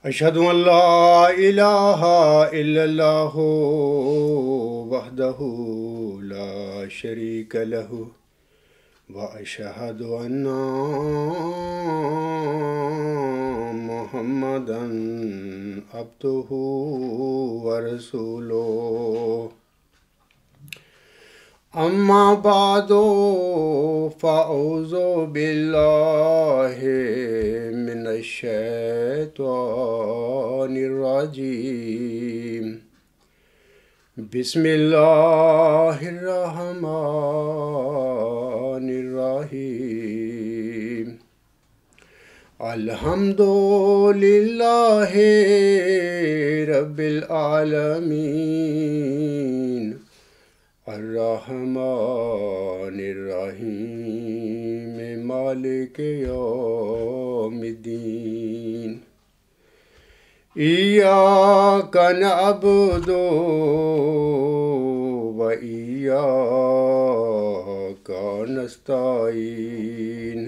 أشهد أن لا إله إلا الله وحده لا شريك له وأشهد أن محمدا عبده ورسوله أما بعد فأعوذ بالله من الشيطان الرجيم بسم الله الرحمن الرحيم الحمد لله رب العالمين الرحمن الرحيم مالك يوم الدين إياك نعبد وإياك نستعين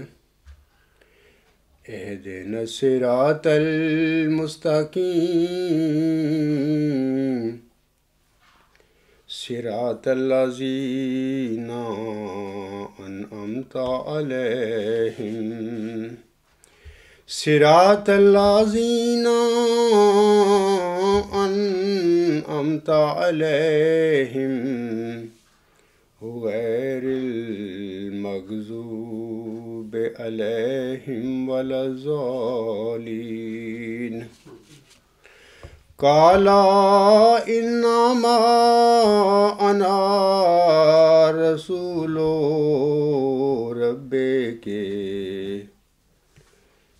اهدنا الصراط المستقيم صراط الذين أنعمت عليهم صراط الذين أنعمت عليهم غير المغضوب عليهم ولا الضالين قال إنما أنا رسول ربك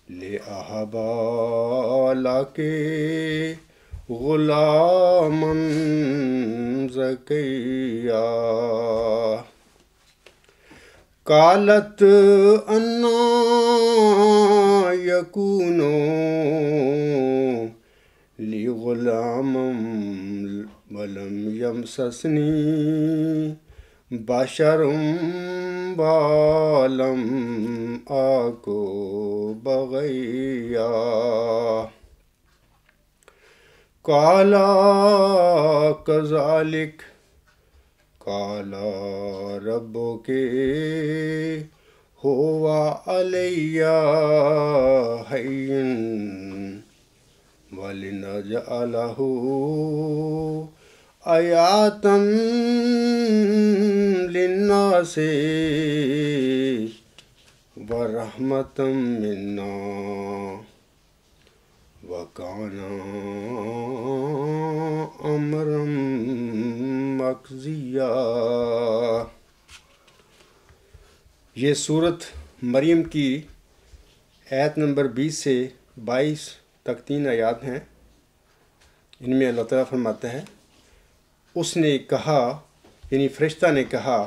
لأهب لك غلاما زكيا قالت أنى يكون لي غلام ولم يمسسني بشر ولم أك بغيا قال كذلك قال ربك هو علي هين وَلِنَجْعَلَهُ آيَاتًا لِلنَّاسِ وَرَحْمَةً مِنَّا وَكَانَ أَمْرًا مَقْضِيًّا۔ یہ سورت مریم کی آیت نمبر 20 سے 22 تک 3 آیات ہیں۔ ان میں اللہ تعالیٰ فرماتا ہے، اس نے کہا یعنی فرشتہ نے کہا،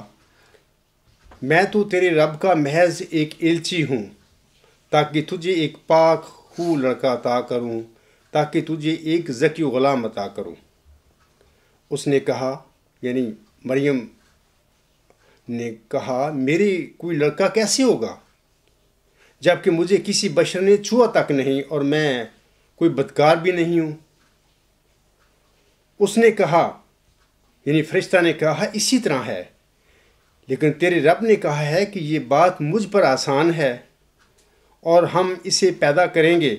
میں تو تیرے رب کا محض ایک ایلچی ہوں تاکہ تجھے ایک پاک خو لڑکا عطا کروں، تاکہ تجھے ایک ذکی غلام عطا کروں۔ اس نے کہا یعنی مریم نے کہا، میرے کوئی لڑکا کیسے ہوگا جبکہ مجھے کسی بشر نے چھوا تک نہیں اور میں کوئی بدکار بھی نہیں ہوں۔ اس نے کہا یعنی فرشتہ نے کہا، اسی طرح ہے، لیکن تیرے رب نے کہا ہے کہ یہ بات مجھ پر آسان ہے اور ہم اسے پیدا کریں گے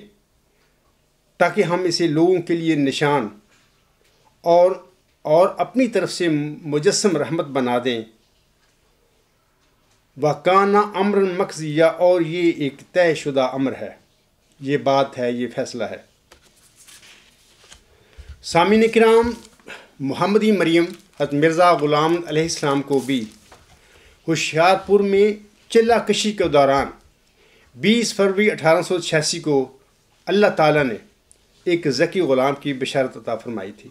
تاکہ ہم اسے لوگوں کے لیے نشان اور اپنی طرف سے مجسم رحمت بنا دیں۔ وَكَانَ أَمْرًا مَقْضِيًّا، اور یہ ایک طے شدہ امر ہے، یہ بات ہے، یہ فیصلہ ہے۔ سامعین کرام، محمدی مریم حضرت مرزا غلام علیہ السلام کو بھی ہوشیار پور میں چلہ کشی کے دوران 20 فروری 1886 کو اللہ تعالیٰ نے ایک ذکی غلام کی بشارت عطا فرمائی تھی۔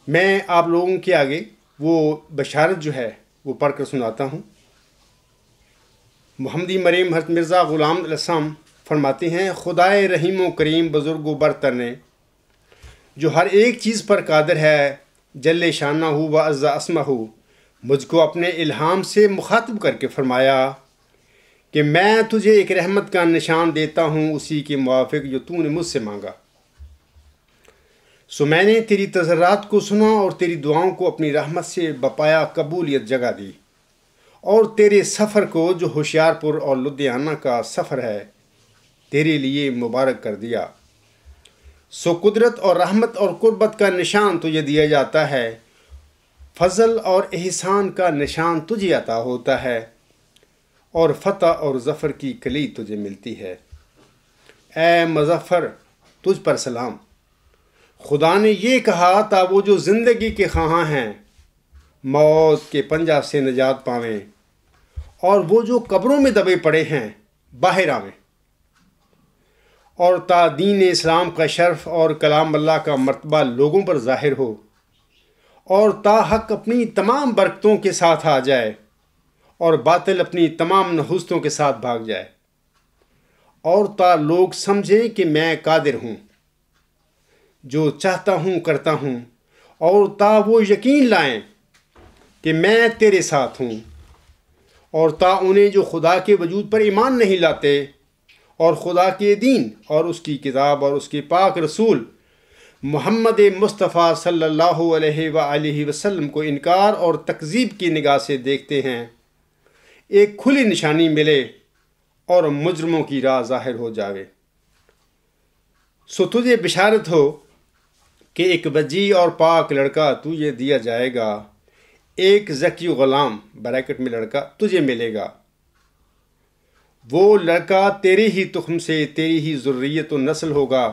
میں آپ لوگوں کے آگے وہ بشارت جو ہے وہ پڑھ کر سناتا ہوں۔ محمدی مریم حضرت مرزا غلام علیہ السلام فرماتے ہیں، خدائے رحیم و کریم بزرگ و برتر نے جو ہر ایک چیز پر قادر ہے، جل شانہ ہو و عز اسمہ ہو، مجھ کو اپنے الہام سے مخاطب کر کے فرمایا کہ میں تجھے ایک رحمت کا نشان دیتا ہوں اسی کے موافق جو تو نے مجھ سے مانگا۔ سو میں نے تیری تضرعات کو سنا اور تیری دعاؤں کو اپنی رحمت سے بپایا قبولیت جگہ دی، اور تیرے سفر کو جو ہوشیار پور اور لدھیانہ کا سفر ہے تیرے لیے مبارک کر دیا۔ سو قدرت اور رحمت اور قربت کا نشان تجھے دیا جاتا ہے، فضل اور احسان کا نشان تجھے عطا ہوتا ہے، اور فتح اور ظفر کی کلید تجھے ملتی ہے۔ اے مظفر، تجھ پر سلام۔ خدا نے یہ کہا تا وہ جو زندگی کے خواہاں ہیں موت کے پنجہ سے نجات پاویں، اور وہ جو قبروں میں دبے پڑے ہیں باہر آویں، اور تا دین اسلام کا شرف اور کلام اللہ کا مرتبہ لوگوں پر ظاہر ہو، اور تا حق اپنی تمام برکتوں کے ساتھ آ جائے اور باطل اپنی تمام نحوستوں کے ساتھ بھاگ جائے، اور تا لوگ سمجھیں کہ میں قادر ہوں، جو چاہتا ہوں کرتا ہوں، اور تا وہ یقین لائیں کہ میں تیرے ساتھ ہوں، اور تا انہیں جو خدا کے وجود پر ایمان نہیں لاتے اور خدا کے دین اور اس کی کتاب اور اس کے پاک رسول محمد مصطفیٰ صلی اللہ علیہ وآلہ وسلم کو انکار اور تکذیب کی نگاہ سے دیکھتے ہیں، ایک کھلی نشانی ملے اور مجرموں کی راہ ظاہر ہو جاوے۔ سو تجھے بشارت ہو کہ ایک بجی اور پاک لڑکا تجھے دیا جائے گا، ایک ذکی غلام بریکٹ میں لڑکا تجھے ملے گا۔ وہ لڑکا تیرے ہی تخم سے تیری ہی ذریت و نسل ہوگا۔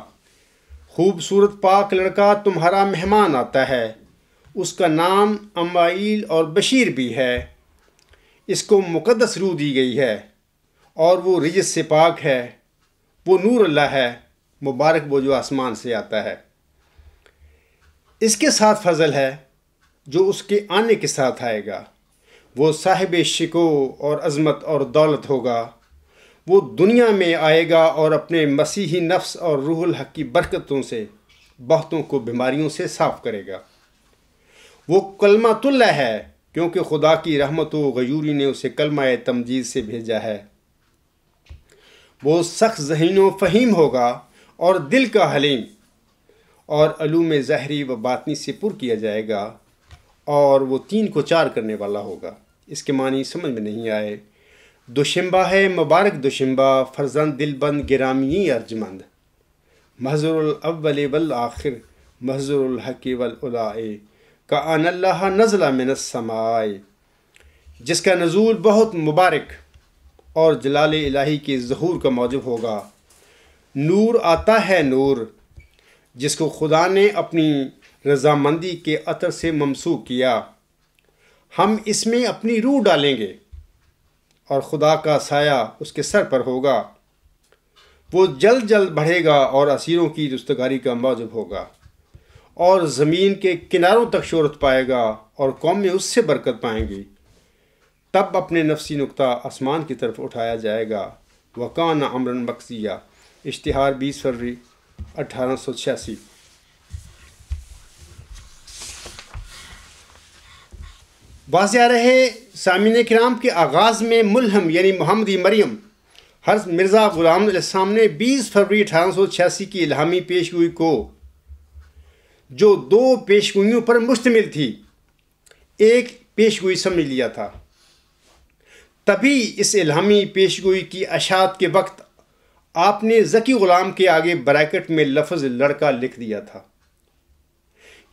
خوبصورت پاک لڑکا تمہارا مہمان آتا ہے، اس کا نام امائیل اور بشیر بھی ہے۔ اس کو مقدس روح دی گئی ہے اور وہ رجس سے پاک ہے، وہ نور اللہ ہے، مبارک وہ جو آسمان سے آتا ہے۔ اس کے ساتھ فضل ہے جو اس کے آنے کے ساتھ آئے گا، وہ صاحب شکو اور عظمت اور دولت ہوگا۔ وہ دنیا میں آئے گا اور اپنے مسیحی نفس اور روح الحق کی برکتوں سے بہتوں کو بیماریوں سے صاف کرے گا۔ وہ کلمۃ اللہ ہے کیونکہ خدا کی رحمت و غیوری نے اسے کلمہ تمجید سے بھیجا ہے۔ وہ سخت ذہین و فہیم ہوگا اور دل کا حلیم، اور علوم ظاہری و باطنی سے پر کیا جائے گا، اور وہ 3 کو 4 کرنے والا ہوگا۔ اس کے معنی سمجھ میں نہیں آئے۔ دوشنبہ ہے مبارک دوشنبہ، فرزند دل بند گرامی ارجمند، محضر الاول والآخر محضر الحق والعلاء کأن اللہ نزل من السماء، جس کا نزول بہت مبارک اور جلال الہی کے ظہور کا موجب ہوگا۔ نور آتا ہے نور، جس کو خدا نے اپنی رضامندی کے عطر سے ممسوک کیا۔ ہم اس میں اپنی روح ڈالیں گے اور خدا کا سایہ اس کے سر پر ہوگا۔ وہ جلد جلد بڑھے گا اور اسیروں کی رستگاری کا موجب ہوگا، اور زمین کے کناروں تک شہرت پائے گا اور قومیں اس سے برکت پائیں گی۔ تب اپنے نفسی نقطہ آسمان کی طرف اٹھایا جائے گا۔ وَكَانَ أَمْرًا مَقْضِيًّا، اشتہار 20 فروری 1886۔ واضح رہے سامعین کرام کے آغاز میں ملہم یعنی محمدی مریم حضرت مرزا غلام علیہ السلام نے 20 فروری 1886 کی الہامی پیشگوئی کو، جو 2 پیشگوئیوں پر مشتمل تھی، ایک پیشگوئی سمجھ لیا تھا۔ تبھی اس الہامی پیشگوئی کی اشاعت کے وقت آپ نے ذکی غلام کے آگے بریکٹ میں لفظ لڑکا لکھ دیا تھا۔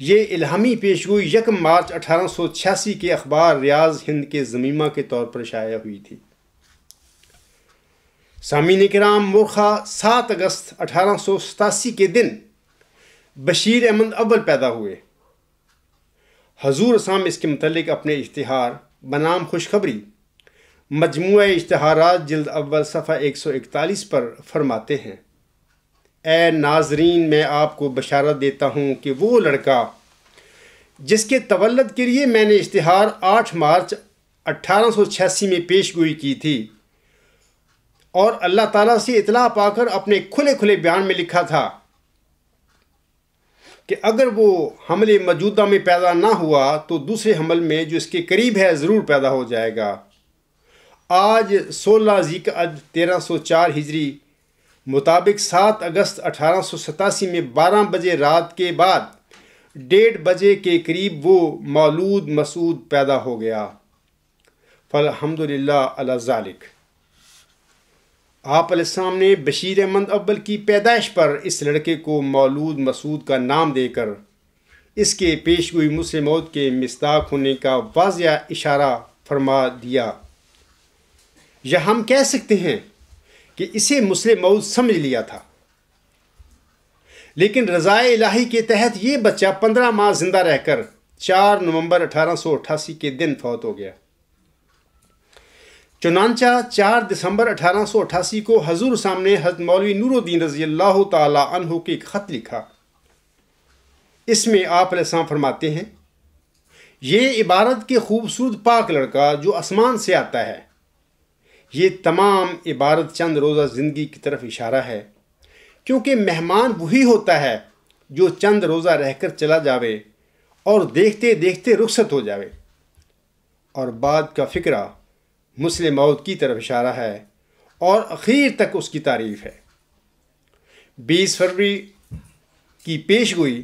یہ الہامی پیشگوئی 1 مارچ 1886 کے اخبار ریاض ہند کے ضمیمہ کے طور پر شائع ہوئی تھی۔ سامعین کرام، مورخہ 7 اگست 1887 کے دن بشیر احمد اول پیدا ہوئے۔ حضور اسلام اس کے متعلق اپنے اشتہار بنام خوشخبری، مجموعہ اشتہارات جلد اول صفحہ 141 پر فرماتے ہیں: اے ناظرین، میں آپ کو بشارت دیتا ہوں کہ وہ لڑکا جس کے تولد کے لیے میں نے اشتہار 8 مارچ 1886 میں پیش گوئی کی تھی اور اللہ تعالیٰ سے اطلاع پا کر اپنے کھلے بیان میں لکھا تھا کہ اگر وہ حمل موجودہ میں پیدا نہ ہوا تو دوسرے حمل میں جو اس کے قریب ہے ضرور پیدا ہو جائے گا، آج 16 ذی-القعدہ 1304 ہجری مطابق 7 اگست 1887 میں 12 بجے رات کے بعد 1:30 بجے کے قریب وہ مولود مسعود پیدا ہو گیا۔ فالحمدللہ علی ذالک۔ آپ علیہ السلام نے بشیر احمد اول کی پیدائش پر اس لڑکے کو مولود مسعود کا نام دے کر اس کے پیشگوئی مسلم موت کے مصداق ہونے کا واضح اشارہ فرما دیا، یا ہم کہہ سکتے ہیں کہ اسے مسلم موت سمجھ لیا تھا، لیکن رضا الہی کے تحت یہ بچہ 15 ماہ زندہ رہ کر 4 نومبر 1888 کے دن فوت ہو گیا۔ چنانچہ 4 دسمبر 1888 کو حضور سامنے حضرت مولوی نور الدین رضی اللہ تعالی عنہ کے ایک خط لکھا۔ اس میں آپ علیہ السلام فرماتے ہیں، یہ عبارت کے خوبصورت پاک لڑکا جو آسمان سے آتا ہے، یہ تمام عبارت چند روزہ زندگی کی طرف اشارہ ہے، کیونکہ مہمان وہی ہوتا ہے جو چند روزہ رہ کر چلا جاوے اور دیکھتے دیکھتے رخصت ہو جاوے، اور بعد کا فکرہ مسلم موت کی طرف اشارہ ہے اور اخیر تک اس کی تعریف ہے۔ 20 فروری کی پیشگوئی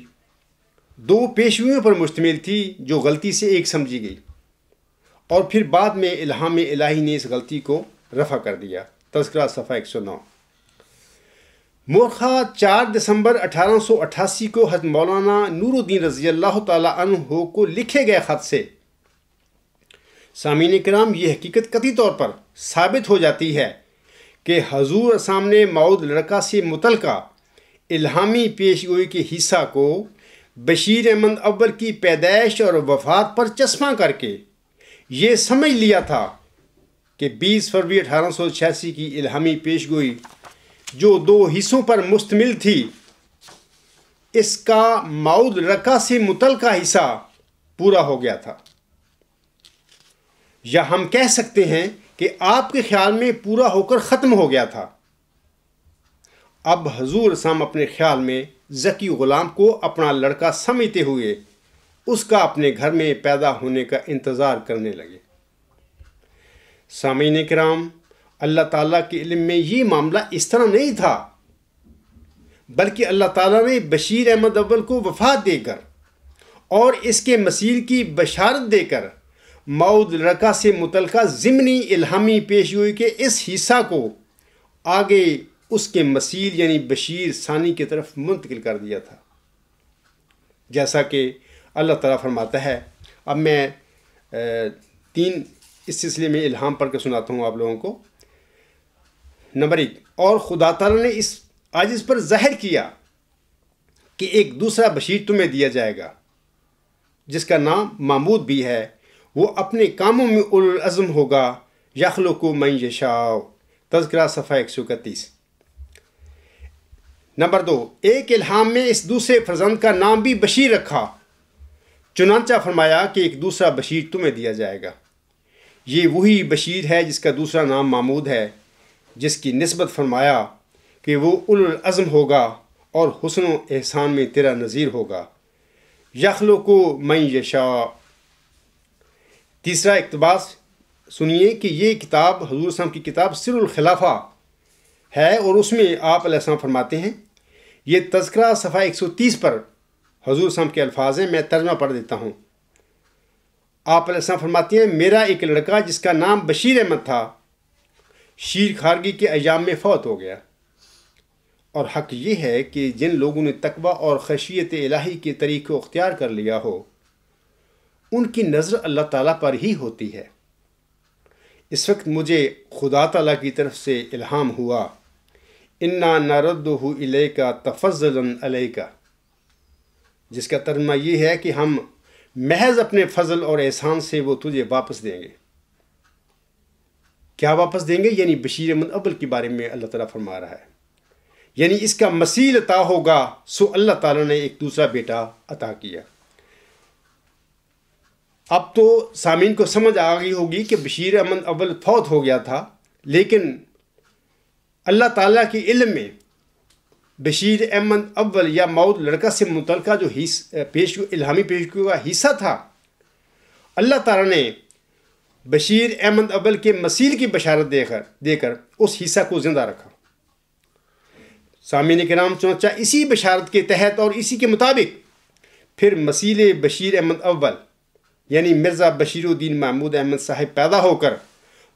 2 پیشگوئیوں پر مشتمل تھی جو غلطی سے ایک سمجھی گئی، اور پھر بعد میں الہام الہی نے اس غلطی کو رفع کر دیا۔ تذکرہ صفحہ 109۔ مورخہ 4 دسمبر 1888 کو حضرت مولانا نور الدین رضی اللہ تعالی عنہ کو لکھے گئے خط سے سامعین کرام یہ حقیقت قطعی طور پر ثابت ہو جاتی ہے کہ حضور سامنے مولود لڑکا سے متعلقہ الہامی پیشگوئی کے حصہ کو بشیر احمد اول کی پیدائش اور وفات پر چسپاں کر کے یہ سمجھ لیا تھا کہ 20 فروری 1886 کی الہامی پیشگوئی جو 2 حصوں پر مشتمل تھی، اس کا مولود لڑکا سے متعلقہ حصہ پورا ہو گیا تھا، یا ہم کہہ سکتے ہیں کہ آپ کے خیال میں پورا ہو کر ختم ہو گیا تھا۔ اب حضور سام اپنے خیال میں ذکی غلام کو اپنا لڑکا سمجھتے ہوئے اس کا اپنے گھر میں پیدا ہونے کا انتظار کرنے لگے۔ سامعین کرام، اللہ تعالیٰ کے علم میں یہ معاملہ اس طرح نہیں تھا، بلکہ اللہ تعالیٰ نے بشیر احمد اول کو وفات دے کر اور اس کے مسیر کی بشارت دے کر مولود لڑکا سے متعلقہ ضمنی الہامی پیشگوئی کے اس حصہ کو آگے اس کے مسیل یعنی بشیر ثانی کی طرف منتقل کر دیا تھا، جیسا کہ اللہ تعالیٰ فرماتا ہے۔ اب میں 3 اس سلسلے میں الہام پڑھ کے سناتا ہوں آپ لوگوں کو۔ نمبر 1، اور خدا تعالیٰ نے آج اس پر ظاہر کیا کہ ایک دوسرا بشیر تمہیں دیا جائے گا جس کا نام محمود بھی ہے، وہ اپنے کاموں میں اولو العزم ہوگا، یخلق من یشاء۔ تذکرہ صفحہ 131۔ نمبر 2، ایک الہام میں اس دوسرے فرزند کا نام بھی بشیر رکھا، چنانچہ فرمایا کہ ایک دوسرا بشیر تمہیں دیا جائے گا۔ یہ وہی بشیر ہے جس کا دوسرا نام محمود ہے، جس کی نسبت فرمایا کہ وہ اولو العزم ہوگا اور حسن و احسان میں تیرا نظیر ہوگا، یخلق من یشاء۔ تیسرا اقتباس سنیے کہ یہ کتاب حضور صلی اللہ علیہ وسلم کی کتاب سر الخلافہ ہے، اور اس میں آپ علیہ السلام فرماتے ہیں، یہ تذکرہ صفحہ 130 پر حضور صلی اللہ علیہ وسلم کے الفاظ ہیں، میں ترجمہ پڑھ دیتا ہوں۔ آپ علیہ السلام فرماتے ہیں، میرا ایک لڑکا جس کا نام بشیر احمد تھا، شیر خارگی کے ایام میں فوت ہو گیا، اور حق یہ ہے کہ جن لوگوں نے تقوی اور خشیت الہی کے طریق کو اختیار کر لیا ہو ان کی نظر اللہ تعالیٰ پر ہی ہوتی ہے۔ اس وقت مجھے خدا تعالیٰ کی طرف سے الہام ہوا، انا نردہ الیک تفضلا علیک، جس کا ترجمہ یہ ہے کہ ہم محض اپنے فضل اور احسان سے وہ تجھے واپس دیں گے۔ کیا واپس دیں گے؟ یعنی بشیر احمد اول کے بارے میں اللہ تعالیٰ فرما رہا ہے، یعنی اس کا مسیل عطا ہوگا، سو اللہ تعالیٰ نے ایک دوسرا بیٹا عطا کیا۔ اب تو سامعین کو سمجھ آ گئی ہوگی کہ بشیر احمد اول فوت ہو گیا تھا، لیکن اللہ تعالیٰ کے علم میں بشیر احمد اول یا مولود لڑکا سے متعلقہ جو الہامی پیشگوئی کا حصہ تھا، اللہ تعالیٰ نے بشیر احمد اول کے مسیل کی بشارت دے کر اس حصہ کو زندہ رکھا۔ سامعین کرام، چنانچہ اسی بشارت کے تحت اور اسی کے مطابق پھر مسیل بشیر احمد اول یعنی مرزا بشیر الدین محمود احمد صاحب پیدا ہو کر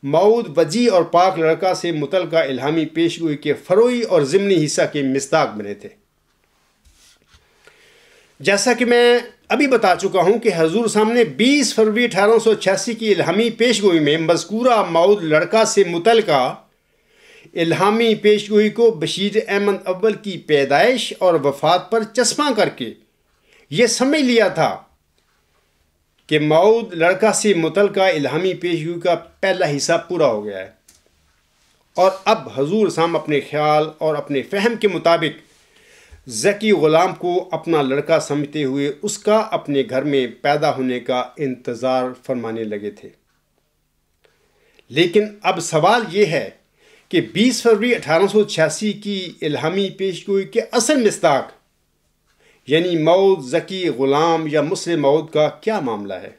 موعود وجیح اور پاک لڑکا سے متعلقہ الہامی پیشگوئی کے فروعی اور ضمنی حصہ کے مصداق بنے تھے۔ جیسا کہ میں ابھی بتا چکا ہوں کہ حضور سامنے 20 فروری 1886 کی الہامی پیشگوئی میں مذکورہ موعود لڑکا سے متعلقہ الہامی پیشگوئی کو بشیر احمد اول کی پیدائش اور وفات پر چسپاں کر کے یہ سمجھ لیا تھا کہ موعود لڑکا سے متعلقہ الہامی پیشگوئی کا پہلا حصہ پورا ہو گیا ہے، اور اب حضور سام اپنے خیال اور اپنے فہم کے مطابق ذکی غلام کو اپنا لڑکا سمجھتے ہوئے اس کا اپنے گھر میں پیدا ہونے کا انتظار فرمانے لگے تھے۔ لیکن اب سوال یہ ہے کہ 20 فروری 1886 کی الہامی پیشگوئی کے اصل مصداق یعنی موعود ذکی غلام یا مسلم موعود کا کیا معاملہ ہے؟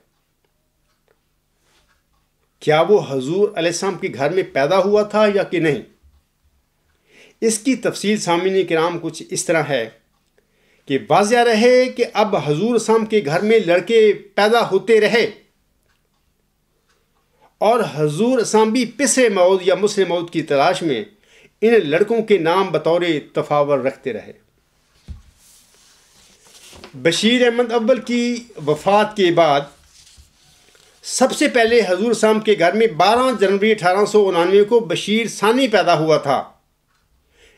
کیا وہ حضور علیہ السلام کے گھر میں پیدا ہوا تھا یا کہ نہیں؟ اس کی تفصیل سامعین کرام کچھ اس طرح ہے کہ واضح رہے کہ اب حضور السلام کے گھر میں لڑکے پیدا ہوتے رہے اور حضور السلام بھی پسرے موعود یا مسلم موعود کی تلاش میں ان لڑکوں کے نام بطور تفاور رکھتے رہے۔ بشیر احمد اول کی وفات کے بعد سب سے پہلے حضور السلام کے گھر میں 12 جنوری 1889 کو بشیر ثانی پیدا ہوا تھا۔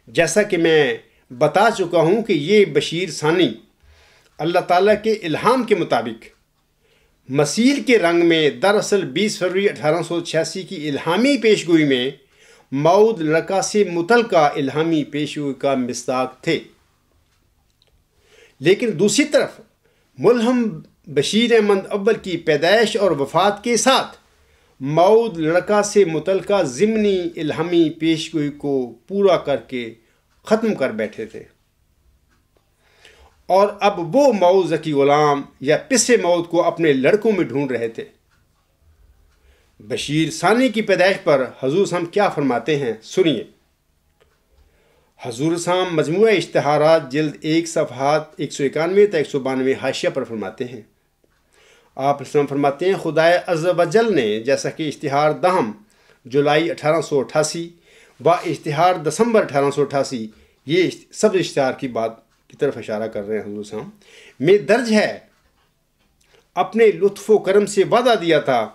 جیسا کہ میں بتا چکا ہوں کہ یہ بشیر ثانی اللہ تعالیٰ کے الہام کے مطابق مسیل کے رنگ میں دراصل 20 فروری 1886 کی الہامی پیشگوئی میں موعود لڑکا سے متعلقہ الہامی پیشگوئی کا مصداق تھے۔ لیکن دوسری طرف ملہم بشیر احمد اول کی پیدائش اور وفات کے ساتھ موعود لڑکا سے متعلقہ ضمنی الہامی پیشگوئی کو پورا کر کے ختم کر بیٹھے تھے، اور اب وہ موعود ذکی غلام یا پسرے موعود کو اپنے لڑکوں میں ڈھونڈ رہے تھے۔ بشیر ثانی کی پیدائش پر حضور صاحب کیا فرماتے ہیں، سنیے۔ حضور صاحب مجموعہ اشتہارات جلد 1 صفحات 191 تا 192 حاشیہ پر فرماتے ہیں۔ آپ فرماتے ہیں خدائے عز و جل نے جیسا کہ اشتہار 10 جولائی 1888 و اشتہار دسمبر 1888 یہ سب اشتہار کی بات کی طرف اشارہ کر رہے ہیں حضور صاحب میں درج ہے، اپنے لطف و کرم سے وعدہ دیا تھا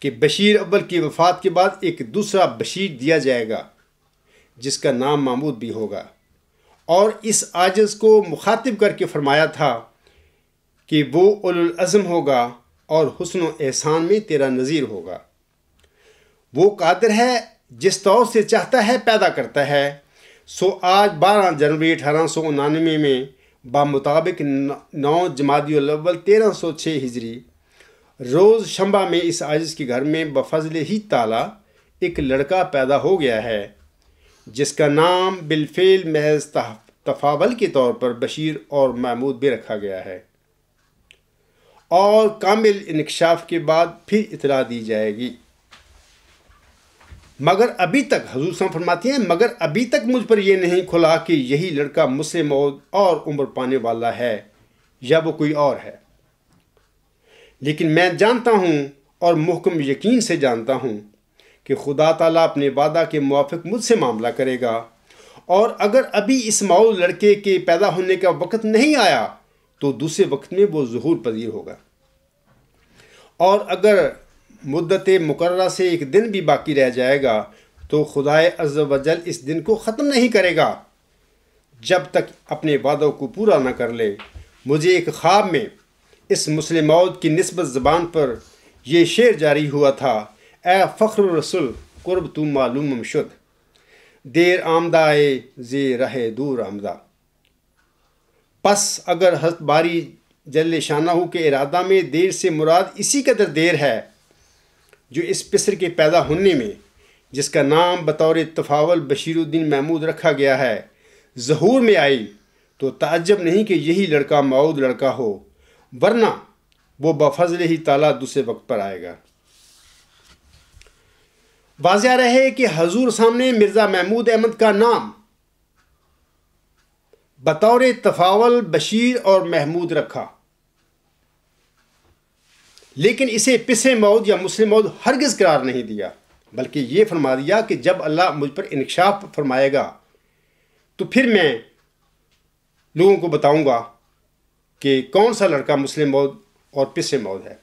کہ بشیر اول کی وفات کے بعد ایک دوسرا بشیر دیا جائے گا جس کا نام محمود بھی ہوگا، اور اس عاجز کو مخاطب کر کے فرمایا تھا کہ وہ اولو العزم ہوگا اور حسن و احسان میں تیرا نظیر ہوگا۔ وہ قادر ہے جس طور سے چاہتا ہے پیدا کرتا ہے، سو آج 12 جنوری 1889 میں بمطابق 9 جمادی الاول 1306 ہجری روز شنبہ میں اس عاجز کے گھر میں بفضل ہی تعالی ایک لڑکا پیدا ہو گیا ہے جس کا نام بالفعل محض تفاول کے طور پر بشیر اور محمود بھی رکھا گیا ہے، اور کامل انکشاف کے بعد پھر اطلاع دی جائے گی۔ مگر ابھی تک حضور صاحب فرماتے ہیں مگر ابھی تک مجھ پر یہ نہیں کھلا کہ یہی لڑکا مجھ سے موعود اور عمر پانے والا ہے یا وہ کوئی اور ہے، لیکن میں جانتا ہوں اور محکم یقین سے جانتا ہوں کہ خدا تعالیٰ اپنے وعدہ کے موافق مجھ سے معاملہ کرے گا، اور اگر ابھی اس موعود لڑکے کے پیدا ہونے کا وقت نہیں آیا تو دوسرے وقت میں وہ ظہور پذیر ہوگا، اور اگر مدت مقررہ سے ایک دن بھی باقی رہ جائے گا تو خدائے عز و جل اس دن کو ختم نہیں کرے گا جب تک اپنے وعدوں کو پورا نہ کر لے۔ مجھے ایک خواب میں اس مسلم موعود کی نسبت زبان پر یہ شعر جاری ہوا تھا، اے فخر رسول قرب تو معلوم شد، دیر آمدہ زی رہ دور آمدہ۔ پس اگر حضرت باری جل شانہ کے ارادہ میں دیر سے مراد اسی قدر دیر ہے جو اس پسر کے پیدا ہونے میں، جس کا نام بطور تفاول بشیر الدین محمود رکھا گیا ہے، ظہور میں آئی، تو تعجب نہیں کہ یہی لڑکا موعود لڑکا ہو، ورنہ وہ بفضل ہی تعالیٰ دوسرے وقت پر آئے گا۔ واضح رہے کہ حضور سامنے مرزا محمود احمد کا نام بطور تفاول بشیر اور محمود رکھا، لیکن اسے پس موعود یا مسلم موعود ہرگز قرار نہیں دیا، بلکہ یہ فرما دیا کہ جب اللہ مجھ پر انکشاف فرمائے گا تو پھر میں لوگوں کو بتاؤں گا کہ کون سا لڑکا مسلم موعود اور پس موعود ہے۔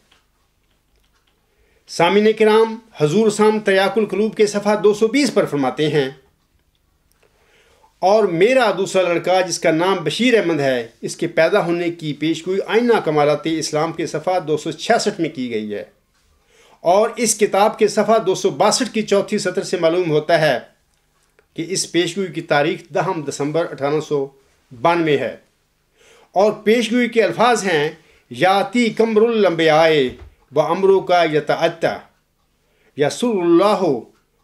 سامعین کرام، حضور سام تریاق القلوب کے صفحہ 220 پر فرماتے ہیں، اور میرا دوسرا لڑکا جس کا نام بشیر احمد ہے، اس کے پیدا ہونے کی پیشگوئی آئینہ کمالات اسلام کے صفحہ 266 میں کی گئی ہے، اور اس کتاب کے صفحہ 262 کی چوتھی سطر سے معلوم ہوتا ہے کہ اس پیشگوئی کی تاریخ 10 دسمبر 1892 ہے، اور پیشگوئی کے الفاظ ہیں، یاتی کمر الانبیاء و امرو کا یتعطا یسر اللہ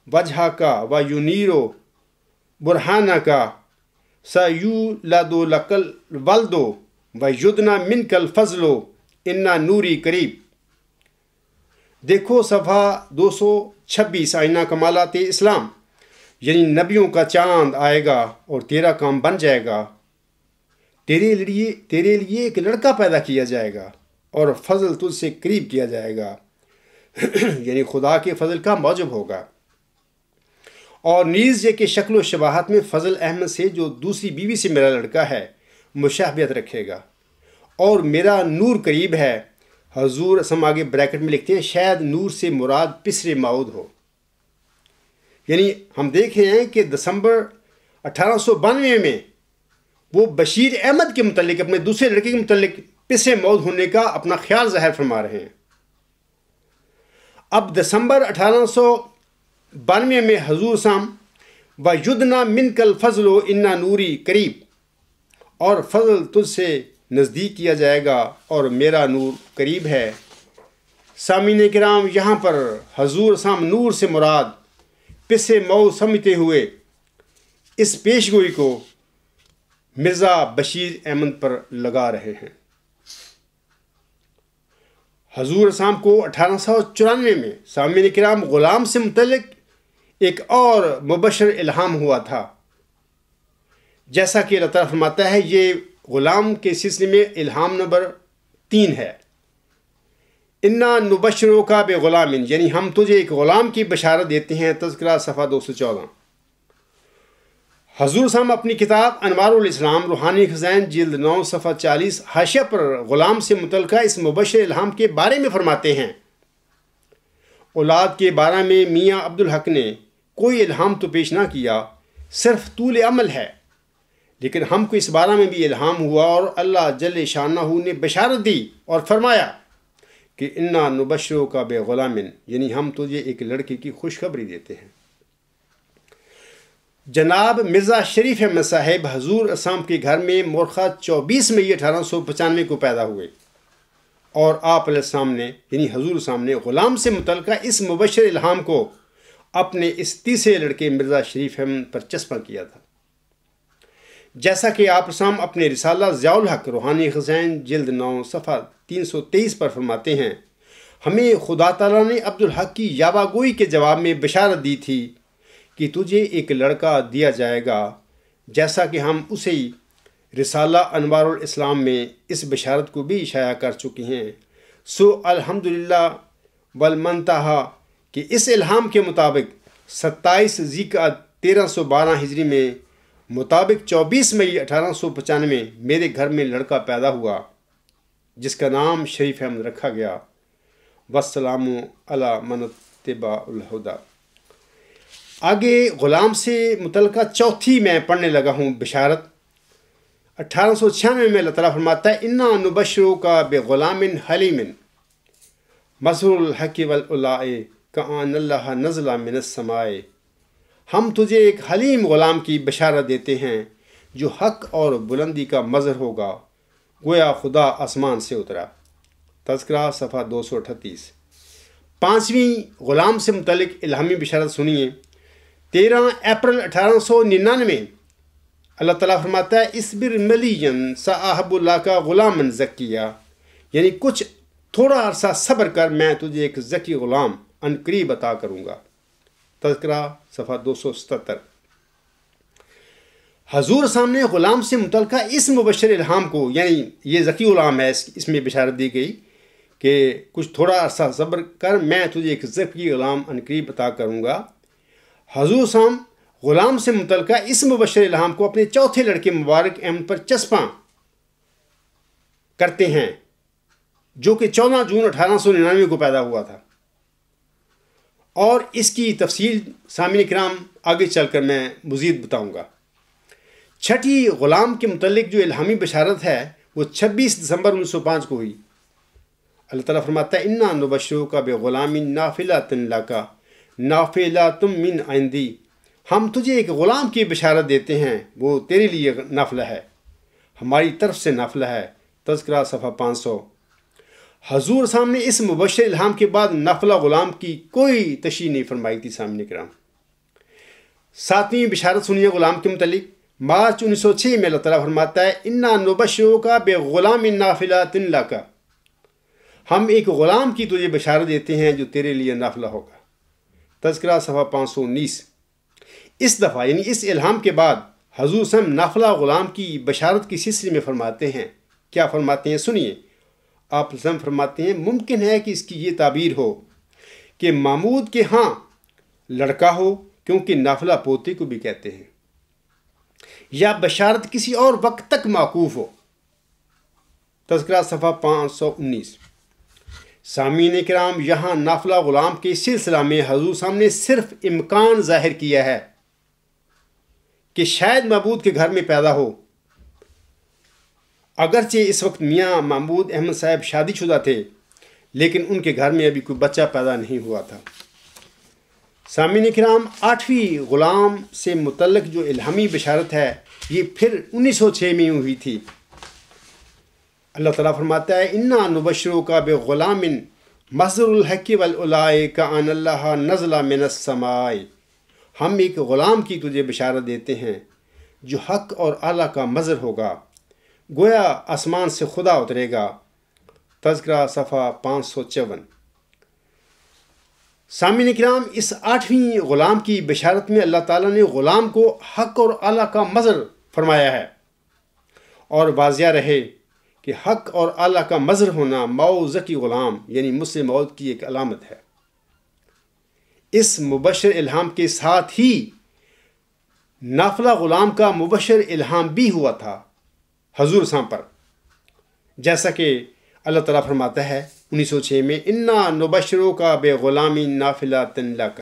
وجہ کا و یونیرو برہانہ کا سیولد لکل ولدو و یدنا من کل فضلو انا نوری قریب۔ دیکھو صفحہ 226 آئینہ کمالات اسلام، یعنی نبیوں کا چاند آئے گا اور تیرا کام بن جائے گا، تیرے لیے ایک لڑکا پیدا کیا جائے گا اور فضل تجھ سے قریب کیا جائے گا، یعنی خدا کے فضل کا موجب ہوگا، اور نیز یہ کہ شکل و شباہت میں فضل احمد سے جو دوسری بیوی سے میرا لڑکا ہے مشابہت رکھے گا، اور میرا نور قریب ہے۔ حضور ہم آگے بریکٹ میں لکھتے ہیں، شاید نور سے مراد پسر موعود ہو، یعنی ہم دیکھ رہے ہیں کہ دسمبر 1892 میں وہ بشیر احمد کے متعلق، اپنے دوسرے لڑکے کے متعلق پسر موعود ہونے کا اپنا خیال ظاہر فرما رہے ہیں۔ اب دسمبر 1892 میں حضور سام و یدنا من کل فضل و انا نوری قریب، اور فضل تجھ سے نزدیک کیا جائے گا اور میرا نور قریب ہے۔ سامعین کرام، یہاں پر حضور سام نور سے مراد پس موعود سمجھتے ہوئے اس پیشگوئی کو مرزا بشیر احمد پر لگا رہے ہیں۔ حضور اسلام کو 1894 میں سامعین کرام غلام سے متعلق ایک اور مبشر الہام ہوا تھا، جیسا کہ اللہ تعالیٰ فرماتا ہے، یہ غلام کے سلسلے میں الہام نمبر 3 ہے، انا نبشرو کا بے غلام، یعنی ہم تجھے ایک غلام کی بشارت دیتے ہیں۔ تذکرہ صفحہ 214۔ حضور صاحب اپنی کتاب انوار الاسلام روحانی خزائن جلد 9 صفحہ 40 حاشیہ پر غلام سے متعلقہ اس مبشر الہام کے بارے میں فرماتے ہیں، اولاد کے بارے میں میاں عبدالحق نے کوئی الہام تو پیش نہ کیا، صرف طول عمل ہے، لیکن ہم کو اس بارے میں بھی الہام ہوا، اور اللہ جل شانہ نے بشارت دی اور فرمایا کہ انا نبشرو کا بے غلام، یعنی ہم تجھے ایک لڑکے کی خوشخبری دیتے ہیں۔ جناب مرزا شریف احمد صاحب حضور اسلام کے گھر میں مورخہ 24 مئی 1895 کو پیدا ہوئے، اور آپ علیہ السلام نے یعنی حضور اسلام نے غلام سے متعلقہ اس مبشر الہام کو اپنے اس تیسرے لڑکے مرزا شریف احمد پر چسپاں کیا تھا، جیسا کہ آپ اسلام اپنے رسالہ ضیاء الحق روحانی خزائن جلد 9 صفحہ 323 پر فرماتے ہیں، ہمیں خدا تعالیٰ نے عبدالحق کی یاوہ گوئی کے جواب میں بشارت دی تھی کہ تجھے ایک لڑکا دیا جائے گا، جیسا کہ ہم اسی رسالہ انوار الاسلام میں اس بشارت کو بھی اشاعہ کر چکے ہیں۔ سو الحمدللہ والمنتہا کہ اس الہام کے مطابق 27 ذیقعدہ 1312 ہجری میں مطابق 24 مئی 1895 میرے گھر میں لڑکا پیدا ہوا، جس کا نام شریف احمد رکھا گیا۔ والسلام علی من اتبع الہدی۔ آگے غلام سے متعلقہ چوتھی میں پڑھنے لگا ہوں بشارت۔ 1896 میں اللہ تعالیٰ فرماتا ہے، انا نبشرو کا بے غلام حلیم مظہر الحق والعلاء کأن اللہ نزل من السماء، ہم تجھے ایک حلیم غلام کی بشارت دیتے ہیں جو حق اور بلندی کا مظہر ہوگا، گویا خدا آسمان سے اترا۔ تذکرہ صفحہ 238۔ 5ویں غلام سے متعلق الہامی بشارت سنیے۔ 13 اپریل 1899 اللہ تعالیٰ فرماتا ہے، اصبر ملین صاحب اللہ کا غلام زکیہ، یعنی کچھ تھوڑا عرصہ صبر کر، میں تجھے ایک ذکی غلام عنقریب عطا کروں گا۔ تذکرہ صفحہ 277۔ حضور سامنے غلام سے متعلقہ اس مبشر الہام کو، یعنی یہ ذکی غلام ہے، اس میں بشارت دی گئی کہ کچھ تھوڑا عرصہ صبر کر، میں تجھے ایک ذکی غلام عنقریب عطا کروں گا۔ حضور سام غلام سے متعلقہ اس مبشر الہام کو اپنے چوتھے لڑکے مبارک احمد پر چسپاں کرتے ہیں، جو کہ 14 جون 1899 کو پیدا ہوا تھا، اور اس کی تفصیل سامعین کرام آگے چل کر میں مزید بتاؤں گا۔ چھٹی غلام کے متعلق جو الہامی بشارت ہے وہ 26 دسمبر 1905 کو ہوئی۔ اللہ تعالیٰ فرماتا ہے اِنَّا نُبَشِّرُکَ بِغُلَامٍ نَافِلَةٍ لَكَ نَافِلَةٌ مِّنْ عِندِي، ہم تجھے ایک غلام کی بشارت دیتے ہیں، وہ تیرے لیے نافلہ ہے، ہماری طرف سے نافلہ ہے۔ تذکرہ صفحہ 500۔ حضور سامنے اس مبشر الہام کے بعد نافلہ غلام کی کوئی تشریح نہیں فرمائی تھی سامنے کرام۔ ساتویں بشارت سنیے غلام کے متعلق۔ مارچ 1906 میں اللہ تعالیٰ فرماتا ہے اِنَّا نُبَشِّرُکَ بِغُلَامٍ نَافِلَةٍ لَكَ، ہم ایک غلام کی تجھے بشارت دیتے ہیں جو تیرے لیے نافلہ ہوگا۔ تذکرہ صفحہ 519۔ اس دفعہ یعنی اس الہام کے بعد حضور صلی اللہ علیہ وسلم نافلہ غلام کی بشارت کی سلسلے میں فرماتے ہیں۔ کیا فرماتے ہیں سنیے۔ آپ وسلم فرماتے ہیں ممکن ہے کہ اس کی یہ تعبیر ہو کہ محمود کے ہاں لڑکا ہو، کیونکہ نافلہ پوتے کو بھی کہتے ہیں، یا بشارت کسی اور وقت تک موقوف ہو۔ تذکرہ صفحہ 519۔ سامعین کرام، یہاں نافلہ غلام کے سلسلہ میں حضور صاحب نے صرف امکان ظاہر کیا ہے کہ شاید محمود کے گھر میں پیدا ہو، اگرچہ اس وقت میاں محمود احمد صاحب شادی شدہ تھے، لیکن ان کے گھر میں ابھی کوئی بچہ پیدا نہیں ہوا تھا۔ سامعین کرام، 8ویں غلام سے متعلق جو الہامی بشارت ہے یہ پھر 1906 میں ہوئی تھی۔ اللہ تعالیٰ فرماتا ہے اِنَّا نُبَشِّرُکَ بِغُلَامٍ مَصْدَرُ الْحَقِّ وَالْأُولَٰئِ كَأَنَّ اللَّهَ نَزَلَ مِنَ السَّمَاءِ، ہم ایک غلام کی تجھے بشارت دیتے ہیں جو حق اور اعلیٰ کا مظہر ہوگا، گویا آسمان سے خدا اترے گا۔ تذکرہ صفحہ 554۔ سامعین کرام، اس 8ویں غلام کی بشارت میں اللہ تعالیٰ نے غلام کو حق اور اعلیٰ کا مظہر فرمایا ہے، اور واضح رہے کہ حق اور اعلیٰ کا مظہر ہونا ماؤ ذکی غلام یعنی مسلم موت کی ایک علامت ہے۔ اس مبشر الہام کے ساتھ ہی نافلہ غلام کا مبشر الہام بھی ہوا تھا حضور صاحب پر، جیسا کہ اللہ تعالیٰ فرماتا ہے 1906 میں اِنَّا نُبَشِّرُکَ بِغُلَامٍ نَافِلَةٍ لَكَ،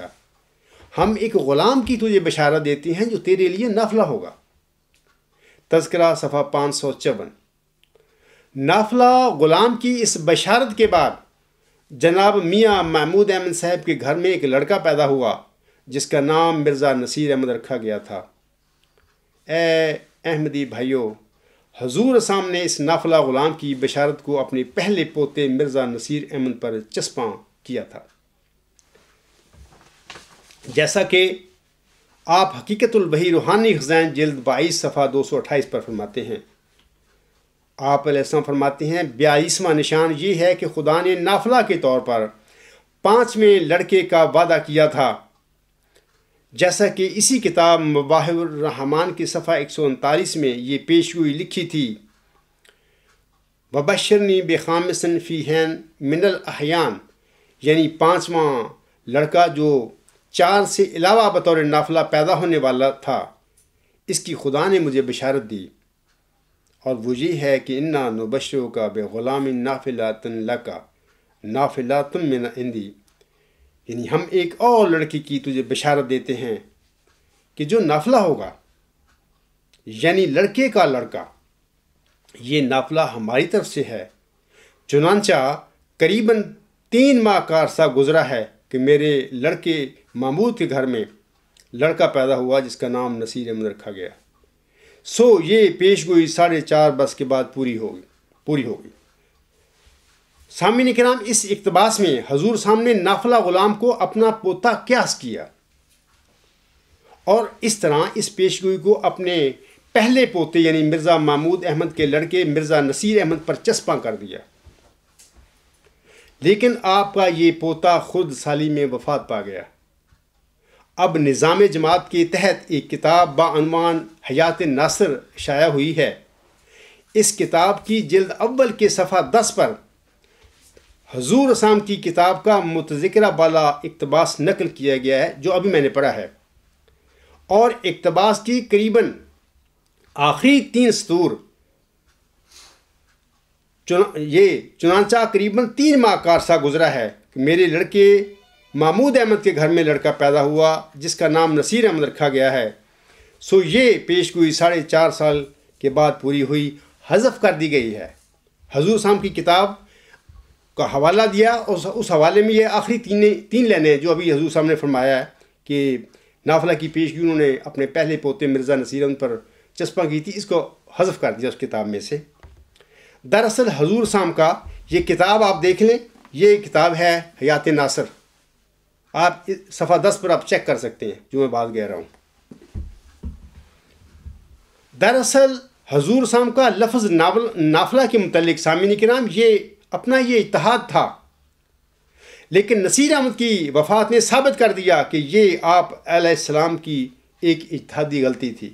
ہم ایک غلام کی تجھے بشارت دیتے ہیں جو تیرے لیے نافلہ ہوگا۔ تذکرہ صفحہ 554۔ نافلہ غلام کی اس بشارت کے بعد جناب میاں محمود احمد صاحب کے گھر میں ایک لڑکا پیدا ہوا جس کا نام مرزا نصیر احمد رکھا گیا تھا۔ اے احمدی بھائیو، حضور صاحب نے اس نافلہ غلام کی بشارت کو اپنے پہلے پوتے مرزا نصیر احمد پر چسپاں کیا تھا، جیسا کہ آپ حقیقت الوحی روحانی خزائن جلد 22 صفحہ 228 پر فرماتے ہیں۔ آپ علیہ السلام فرماتے ہیں 42واں نشان یہ ہے کہ خدا نے نافلہ کے طور پر 5ویں لڑکے کا وعدہ کیا تھا، جیسا کہ اسی کتاب مواہب الرحمان کی صفحہ 139 میں یہ پیشگوئی لکھی تھی، وَبَشِّرْنِي بِخَامِسٍ فِيهِنَّ مِنَ الْأَحْيَانِ، یعنی 5واں لڑکا جو 4 سے علاوہ بطور نافلہ پیدا ہونے والا تھا، اس کی خدا نے مجھے بشارت دی، اور وہ یہ ہے کہ اِنَّا نُبَشِّرُکَ بِغُلَامٍ نَافِلَةٍ لَكَ نَافِلَةٌ مِّنْ عِندِي، یعنی ہم ایک اور لڑکی کی تجھے بشارت دیتے ہیں کہ جو نافلہ ہوگا، یعنی لڑکے کا لڑکا، یہ نافلہ ہماری طرف سے ہے۔ چنانچہ قریباً 3 ماہ کا عرصہ گزرا ہے کہ میرے لڑکے محمود کے گھر میں لڑکا پیدا ہوا جس کا نام نصیر احمد رکھا گیا۔ سو یہ پیشگوئی 4.5 برس کے بعد پوری ہوگی۔ سامعین کرام، اس اقتباس میں حضور صاحب نے نافلہ غلام کو اپنا پوتا قیاس کیا، اور اس طرح اس پیشگوئی کو اپنے پہلے پوتے یعنی مرزا محمود احمد کے لڑکے مرزا نصیر احمد پر چسپاں کر دیا۔ لیکن آپ کا یہ پوتا خود سالی میں وفات پا گیا۔ اب نظام جماعت کے تحت ایک کتاب بعنوان حیات ناصر شائع ہوئی ہے۔ اس کتاب کی جلد اول کے صفحہ 10 پر حضور اسلام کی کتاب کا متذکرہ بالا اقتباس نقل کیا گیا ہے، جو ابھی میں نے پڑھا ہے، اور اقتباس کی قریباً آخری 3 سطور چنانچہ قریباً 3 ماہ کا عرصہ گزرا ہے کہ میرے لڑکے محمود احمد کے گھر میں لڑکا پیدا ہوا جس کا نام نصیر احمد رکھا گیا ہے، سو یہ پیشگوئی 4.5 سال کے بعد پوری ہوئی، حذف کر دی گئی ہے۔ حضور صاحب کی کتاب کا حوالہ دیا، اور اس حوالے میں یہ آخری 3 لائنیں جو ابھی حضور صاحب نے فرمایا ہے کہ نافلہ کی پیشگی انہوں نے اپنے پہلے پوتے مرزا نصیر احمد پر چسپاں کی تھی، اس کو حذف کر دیا اس کتاب میں سے۔ دراصل حضور صاحب کا یہ کتاب آپ دیکھ لیں، یہ کتاب ہے حیات ناصر، آپ صفحہ 10 پر آپ چیک کر سکتے ہیں جو میں بات کہہ رہا ہوں۔ دراصل حضور صاحب کا لفظ نافلہ کے متعلق سامعین کرام یہ اپنا یہ اجتہاد تھا، لیکن نصیر احمد کی وفات نے ثابت کر دیا کہ یہ آپ علیہ السلام کی ایک اجتہادی غلطی تھی۔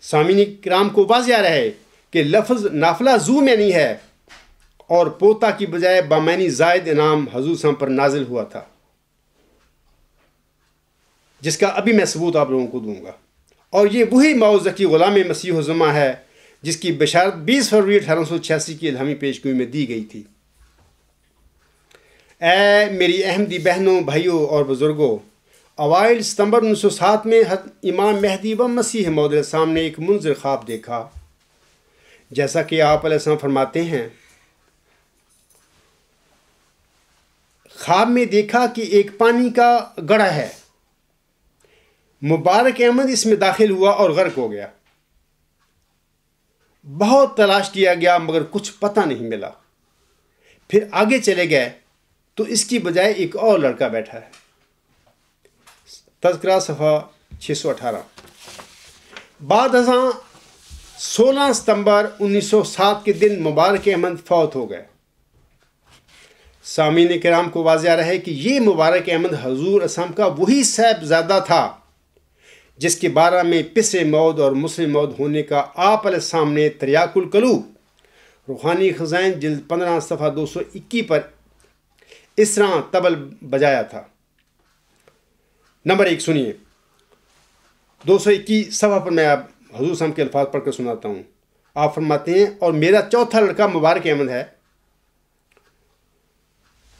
سامعین کرام کو واضح رہے کہ لفظ نافلہ ذو معنی ہے، اور پوتا کی بجائے بامعنی زائد انعام حضور صاحب پر نازل ہوا تھا، جس کا ابھی میں ثبوت آپ لوگوں کو دوں گا۔ اور یہ وہی موعظہ غلام مسیح الزماں ہے جس کی بشارت 20 فروری 1886 کی الہامی پیشگوئی میں دی گئی تھی۔ اے میری احمدی بہنوں، بھائیوں اور بزرگوں، اوائل ستمبر 1907 میں امام مہدی و مسیح موعود علیہ السلام نے ایک منظر خواب دیکھا۔ جیسا کہ آپ علیہ السلام فرماتے ہیں، خواب میں دیکھا کہ ایک پانی کا گڑھا ہے، مبارک احمد اس میں داخل ہوا اور غرق ہو گیا۔ بہت تلاش کیا گیا مگر کچھ پتہ نہیں ملا۔ پھر آگے چلے گئے تو اس کی بجائے ایک اور لڑکا بیٹھا ہے۔ تذکرہ صفحہ 618۔ بعد ازاں 16 ستمبر 1907 کے دن مبارک احمد فوت ہو گئے۔ سامعین کرام کو واضح رہے کہ یہ مبارک احمد حضور اسلام کا وہی صاحبزادہ تھا جس کے بارے میں پسر موعود اور مسلم موعود ہونے کا آپ علیہ السلام نے تریاق القلوب روحانی خزائن جلد 15 صفحہ 221 پر اس طرح طبل بجایا تھا۔ نمبر 1 سنیے، 221 صفحہ پر میں آپ حضور صاحب کے الفاظ پڑھ کر سناتا ہوں۔ آپ فرماتے ہیں، اور میرا چوتھا لڑکا مبارک احمد ہے،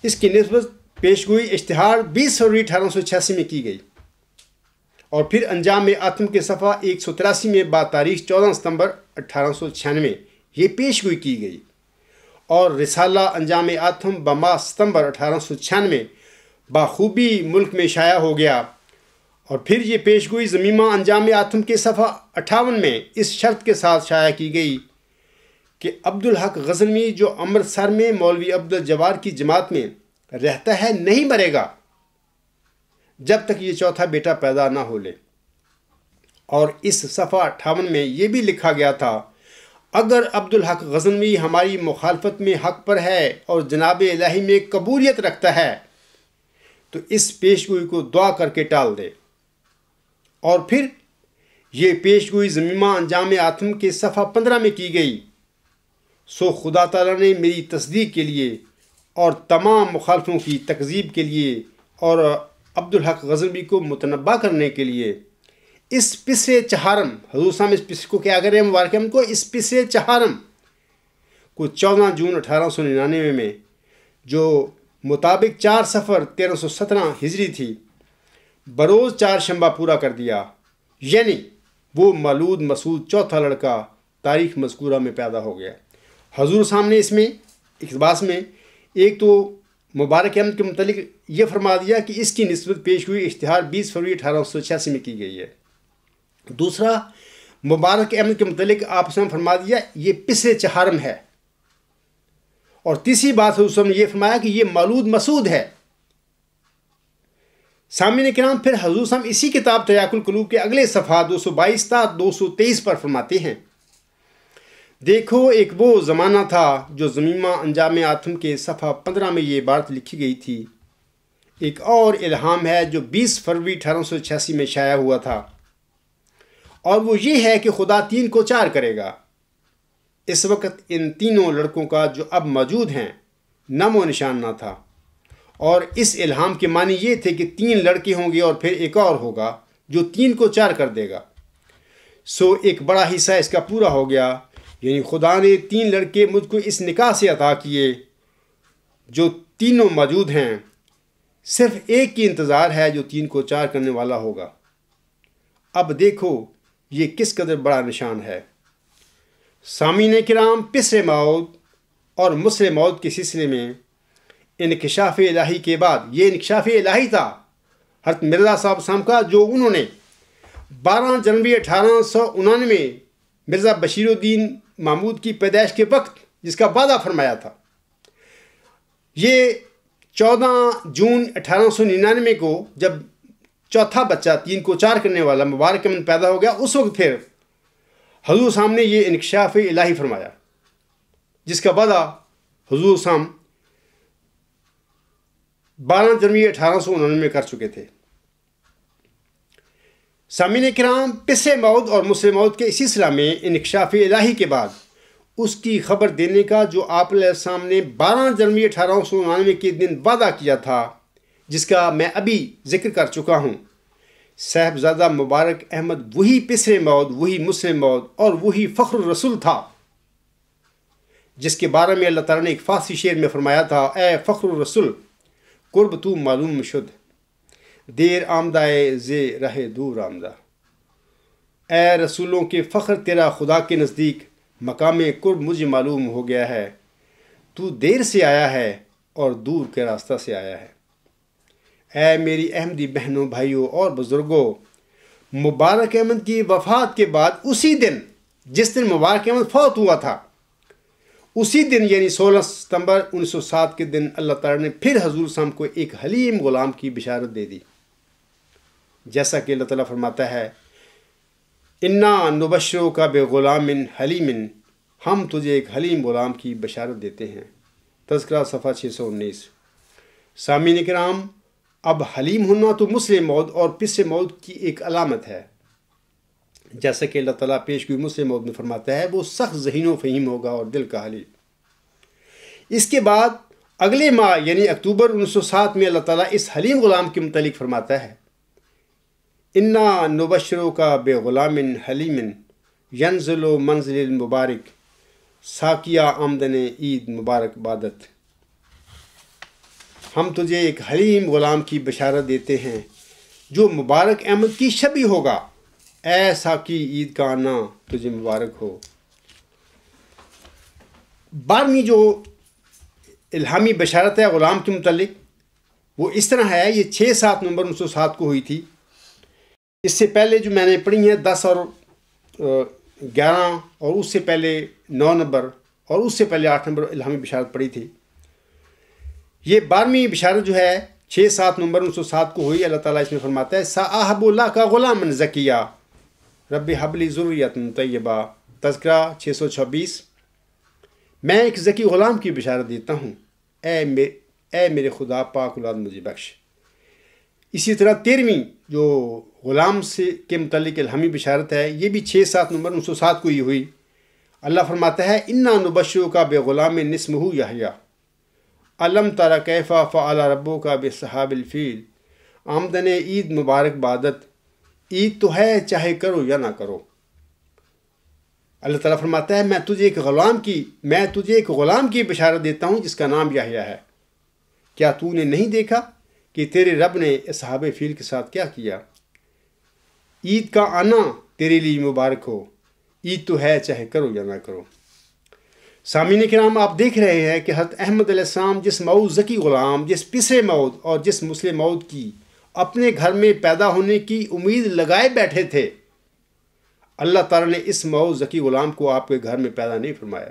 اس کی نسبت پیشگوئی اشتہار 20 فروری 1886 میں کی گئی، اور پھر انجام آتم کے صفحہ 183 میں بتاریخ 14 ستمبر 1896 یہ پیشگوئی کی گئی، اور رسالہ انجام آتم بماہ ستمبر 1896 بخوبی ملک میں شائع ہو گیا، اور پھر یہ پیشگوئی ضمیمہ انجام آتم کے صفحہ 58 میں اس شرط کے ساتھ شائع کی گئی کہ عبدالحق غزنوی جو امرتسر میں مولوی عبدالجبار کی جماعت میں رہتا ہے نہیں مرے گا جب تک یہ چوتھا بیٹا پیدا نہ ہو لے۔ اور اس صفحہ 58 میں یہ بھی لکھا گیا تھا، اگر عبدالحق غزنوی ہماری مخالفت میں حق پر ہے اور جناب الہی میں قبولیت رکھتا ہے تو اس پیشگوئی کو دعا کر کے ٹال دے۔ اور پھر یہ پیشگوئی ضمیمہ انجام آتم کے صفحہ 15 میں کی گئی، سو خدا تعالیٰ نے میری تصدیق کے لیے اور تمام مخالفوں کی تکذیب کے لیے اور عبدالحق غزنوی کو متنبہ کرنے کے لیے اس پسرے چہارم، حضور صاحب اس پسرے کو کیا کرے مبارک احمد کو، اس پسرے چہارم کو 14 جون 1899 میں جو مطابق 4 صفر 1317 ہجری تھی بروز 4 شنبہ پورا کر دیا، یعنی وہ مولود مسعود چوتھا لڑکا تاریخ مذکورہ میں پیدا ہو گیا۔ حضور صاحب نے اس میں اقتباس میں ایک تو مبارک احمد کے متعلق یہ فرما دیا کہ اس کی نسبت پیش ہوئی اشتہار 20 فروری 1886 میں کی گئی ہے۔ دوسرا، مبارک احمد کے متعلق آپ نے فرما دیا یہ پسرے چہارم ہے۔ اور تیسری بات حضور صاحب نے یہ فرمایا کہ یہ مولود مسعود ہے۔ سامعین کرام، پھر حضور صاحب اسی کتاب تریاق القلوب کے اگلے صفحہ 222 تا 223 پر فرماتے ہیں، دیکھو ایک وہ زمانہ تھا جو ضمیمہ انجام آتم کے صفحہ 15 میں یہ عبارت لکھی گئی تھی۔ ایک اور الہام ہے جو 20 فروری 1886 میں شائع ہوا تھا، اور وہ یہ ہے کہ خدا 3 کو 4 کرے گا۔ اس وقت ان تینوں لڑکوں کا جو اب موجود ہیں نام و نشان نہ تھا، اور اس الہام کے معنی یہ تھے کہ 3 لڑکے ہوں گے اور پھر ایک اور ہوگا جو 3 کو 4 کر دے گا۔ سو ایک بڑا حصہ اس کا پورا ہو گیا، یعنی خدا نے 3 لڑکے مجھ کو اس نکاح سے عطا کیے جو تینوں موجود ہیں۔ صرف ایک کی انتظار ہے جو 3 کو 4 کرنے والا ہوگا۔ اب دیکھو یہ کس قدر بڑا نشان ہے۔ سامعین کرام، پسر موعود اور مسر موعود کے سلسلے میں انکشاف الہی کے بعد، یہ انکشاف الہی تھا حضرت مرزا صاحب کا، جو انہوں نے 12 جنوری 1899 میں مرزا بشیر الدین محمود کی پیدائش کے وقت جس کا وعدہ فرمایا تھا۔ یہ 14 جون 1899 کو جب چوتھا بچہ 3 کو 4 کرنے والا مبارک احمد پیدا ہو گیا، اس وقت پھر حضور صاحب نے یہ انکشاف الہی فرمایا، جس کا وعدہ حضور صاحب 12 جنوری 1899 میں کر چکے تھے۔ سامعین کرام، پسر موعود اور مسر موعود کے اسی سلسلہ میں انکشاف الہی کے بعد اس کی خبر دینے کا جو آپ علیہ السلام نے 12 جنوری 1899 کے دن وعدہ کیا تھا، جس کا میں ابھی ذکر کر چکا ہوں، صاحبزادہ مبارک احمد وہی پسر موعود، وہی مسر موعود اور وہی فخر الرسول تھا، جس کے بارے میں اللہ تعالیٰ نے ایک فارسی شعر میں فرمایا تھا: اے فخر الرسول قرب تو معلوم شد، دیر آمدہ زے رہ دور آمدہ۔ اے رسولوں کے فخر، تیرا خدا کے نزدیک مقام قرب مجھے معلوم ہو گیا ہے، تو دیر سے آیا ہے اور دور کے راستہ سے آیا ہے۔ اے میری احمدی بہنوں، بھائیوں اور بزرگوں، مبارک احمد کی وفات کے بعد اسی دن جس دن مبارک احمد فوت ہوا تھا، اسی دن یعنی 16 ستمبر 1907 کے دن اللہ تعالیٰ نے پھر حضور صاحب کو ایک حلیم غلام کی بشارت دے دی، جیسا کہ اللہ تعالیٰ فرماتا ہے: انا نبشروک بغلام حلیم، ہم تجھے ایک حلیم غلام کی بشارت دیتے ہیں۔ تذکرہ صفحہ 619۔ سامعین کرام، اب حلیم ہونا تو مسر موعود اور پسر موعود کی ایک علامت ہے، جیسا کہ اللہ تعالیٰ پیشگوئی مسر موعود میں فرماتا ہے: وہ سخت ذہین و فہیم ہوگا اور دل کا حلیم۔ اس کے بعد اگلے ماہ یعنی اکتوبر 1907 میں اللہ تعالیٰ اس حلیم غلام کے متعلق فرماتا ہے: انا نبشروک بغلام حلیم ینزل منزل المبارک ساقیہ آمدن عید مبارک بادت۔ ہم تجھے ایک حلیم غلام کی بشارت دیتے ہیں جو مبارک احمد کی شبیہ ہوگا، اے ساقی عید کا آنا تجھے مبارک ہو۔ 12ویں جو الہامی بشارت ہے غلام کے متعلق، وہ اس طرح ہے، یہ 6-7 نومبر 1907 کو ہوئی تھی۔ اس سے پہلے جو میں نے پڑھی ہیں 10 اور 11 اور اس سے پہلے 9 نمبر اور اس سے پہلے 8 نمبر الہامی بشارت پڑھی تھی۔ یہ 12ویں بشارت جو ہے 6-7 نومبر 1907 کو ہوئی۔ اللہ تعالیٰ اس میں فرماتا ہے: سأحب اللہ کا غلام زکیہ رب حب لی ذریۃ طیبہ۔ تذکرہ 626۔ میں ایک ذکی غلام کی بشارت دیتا ہوں، اے میرے خدا، پاک اولاد مجھے بخش۔ اسی طرح 13ویں جو غلام سے کے متعلق الہامی بشارت ہے، یہ بھی 6-7 نومبر 1907 کو ہی ہوئی۔ اللہ فرماتا ہے: انا نبشروک بغلام اسمہ یحییٰ الم تر کیف فعل ربک باصحاب الفیل۔ آمدن عید مبارک بادت، عید تو ہے چاہے کرو یا نہ کرو۔ اللہ تعالیٰ فرماتا ہے: میں تجھے ایک غلام کی بشارت دیتا ہوں جس کا نام یحییٰ ہے۔ کیا تو نے نہیں دیکھا کہ تیرے رب نے اصحاب فیل کے ساتھ کیا کیا؟ عید کا آنا تیرے لیے مبارک ہو، عید تو ہے چاہے کرو یا نہ کرو۔ سامعین کرام، آپ دیکھ رہے ہیں کہ حضرت احمد علیہ السلام جس موعود ذکی غلام، جس پسر موعود اور جس مسر موعود کی اپنے گھر میں پیدا ہونے کی امید لگائے بیٹھے تھے، اللہ تعالیٰ نے اس موعود ذکی غلام کو آپ کے گھر میں پیدا نہیں فرمایا،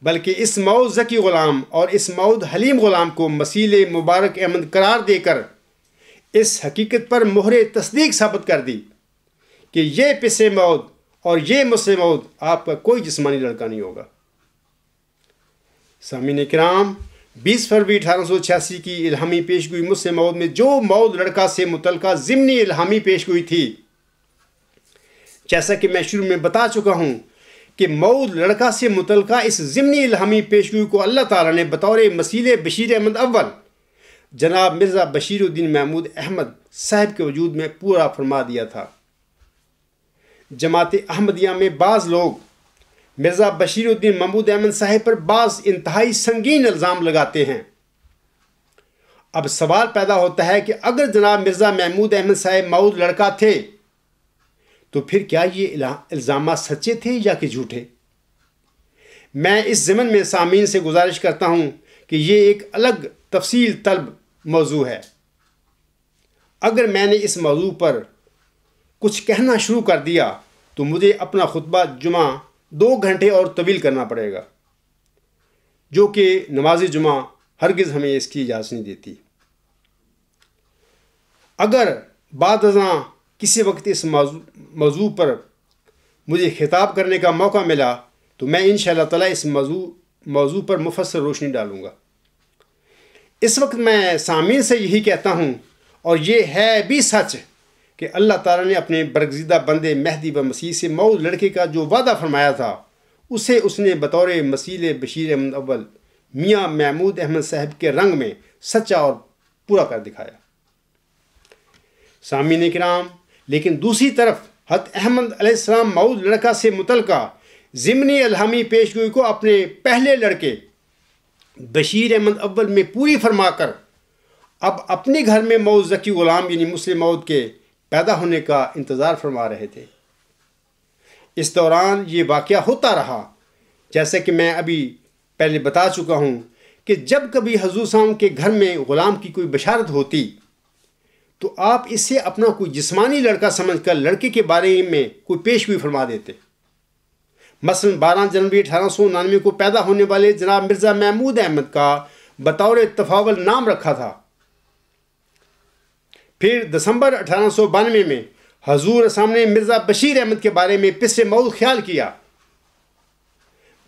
بلکہ اس موعود ذکی غلام اور اس موعود حلیم غلام کو مسیل مبارک احمد قرار دے کر اس حقیقت پر مہر تصدیق ثابت کر دی کہ یہ پسر موعود اور یہ مسلم موعود آپ کا کوئی جسمانی لڑکا نہیں ہوگا۔ سامعین کرام، 20 فروری 1886 کی الہامی پیشگوئی مسلم موعود میں جو موعود لڑکا سے متعلقہ ضمنی الہامی پیشگوئی تھی، جیسا کہ میں شروع میں بتا چکا ہوں کہ موعود لڑکا سے متعلقہ اس ضمنی الہامی پیشگوئی کو اللہ تعالیٰ نے بطور مسیل بشیر احمد اول جناب مرزا بشیر الدین محمود احمد صاحب کے وجود میں پورا فرما دیا تھا۔ جماعت احمدیہ میں بعض لوگ مرزا بشیر الدین محمود احمد صاحب پر بعض انتہائی سنگین الزام لگاتے ہیں۔ اب سوال پیدا ہوتا ہے کہ اگر جناب مرزا محمود احمد صاحب موعود لڑکا تھے تو پھر کیا یہ الزامات سچے تھے یا کہ جھوٹے؟ میں اس ضمن میں سامعین سے گزارش کرتا ہوں کہ یہ ایک الگ تفصیل طلب موضوع ہے۔ اگر میں نے اس موضوع پر کچھ کہنا شروع کر دیا تو مجھے اپنا خطبہ جمعہ 2 گھنٹے اور طویل کرنا پڑے گا، جو کہ نماز جمعہ ہرگز ہمیں اس کی اجازت نہیں دیتی۔ اگر بعد ازاں کسی وقت اس موضوع پر مجھے خطاب کرنے کا موقع ملا تو میں انشاءاللہ تعالیٰ اس موضوع پر مفصل روشنی ڈالوں گا۔ اس وقت میں سامعین سے یہی کہتا ہوں، اور یہ ہے بھی سچ، کہ اللہ تعالیٰ نے اپنے برگزیدہ بندے مہدی و مسیح سے موعود لڑکے کا جو وعدہ فرمایا تھا اسے اس نے بطور مسیل بشیر احمد اول میاں محمود احمد صاحب کے رنگ میں سچا اور پورا کر دکھایا۔ سامعین کرام، لیکن دوسری طرف حضرت احمد علیہ السلام موعود لڑکا سے متعلقہ ضمنی الہامی پیشگوئی کو اپنے پہلے لڑکے بشیر احمد اول میں پوری فرما کر اب اپنے گھر میں موعود ذکی غلام یعنی مسلم موعود کے پیدا ہونے کا انتظار فرما رہے تھے۔ اس دوران یہ واقعہ ہوتا رہا، جیسا کہ میں ابھی پہلے بتا چکا ہوں کہ جب کبھی حضور صلی اللہ علیہ وسلم کے گھر میں غلام کی کوئی بشارت ہوتی تو آپ اسے اپنا کوئی جسمانی لڑکا سمجھ کر لڑکے کے بارے میں کوئی پیشگوئی فرما دیتے۔ مثلا 12 جنوری 1899 کو پیدا ہونے والے جناب مرزا محمود احمد کا بطور تفاول نام رکھا تھا۔ پھر دسمبر 1892 میں حضور صاحب نے مرزا بشیر احمد کے بارے میں پس موعود خیال کیا۔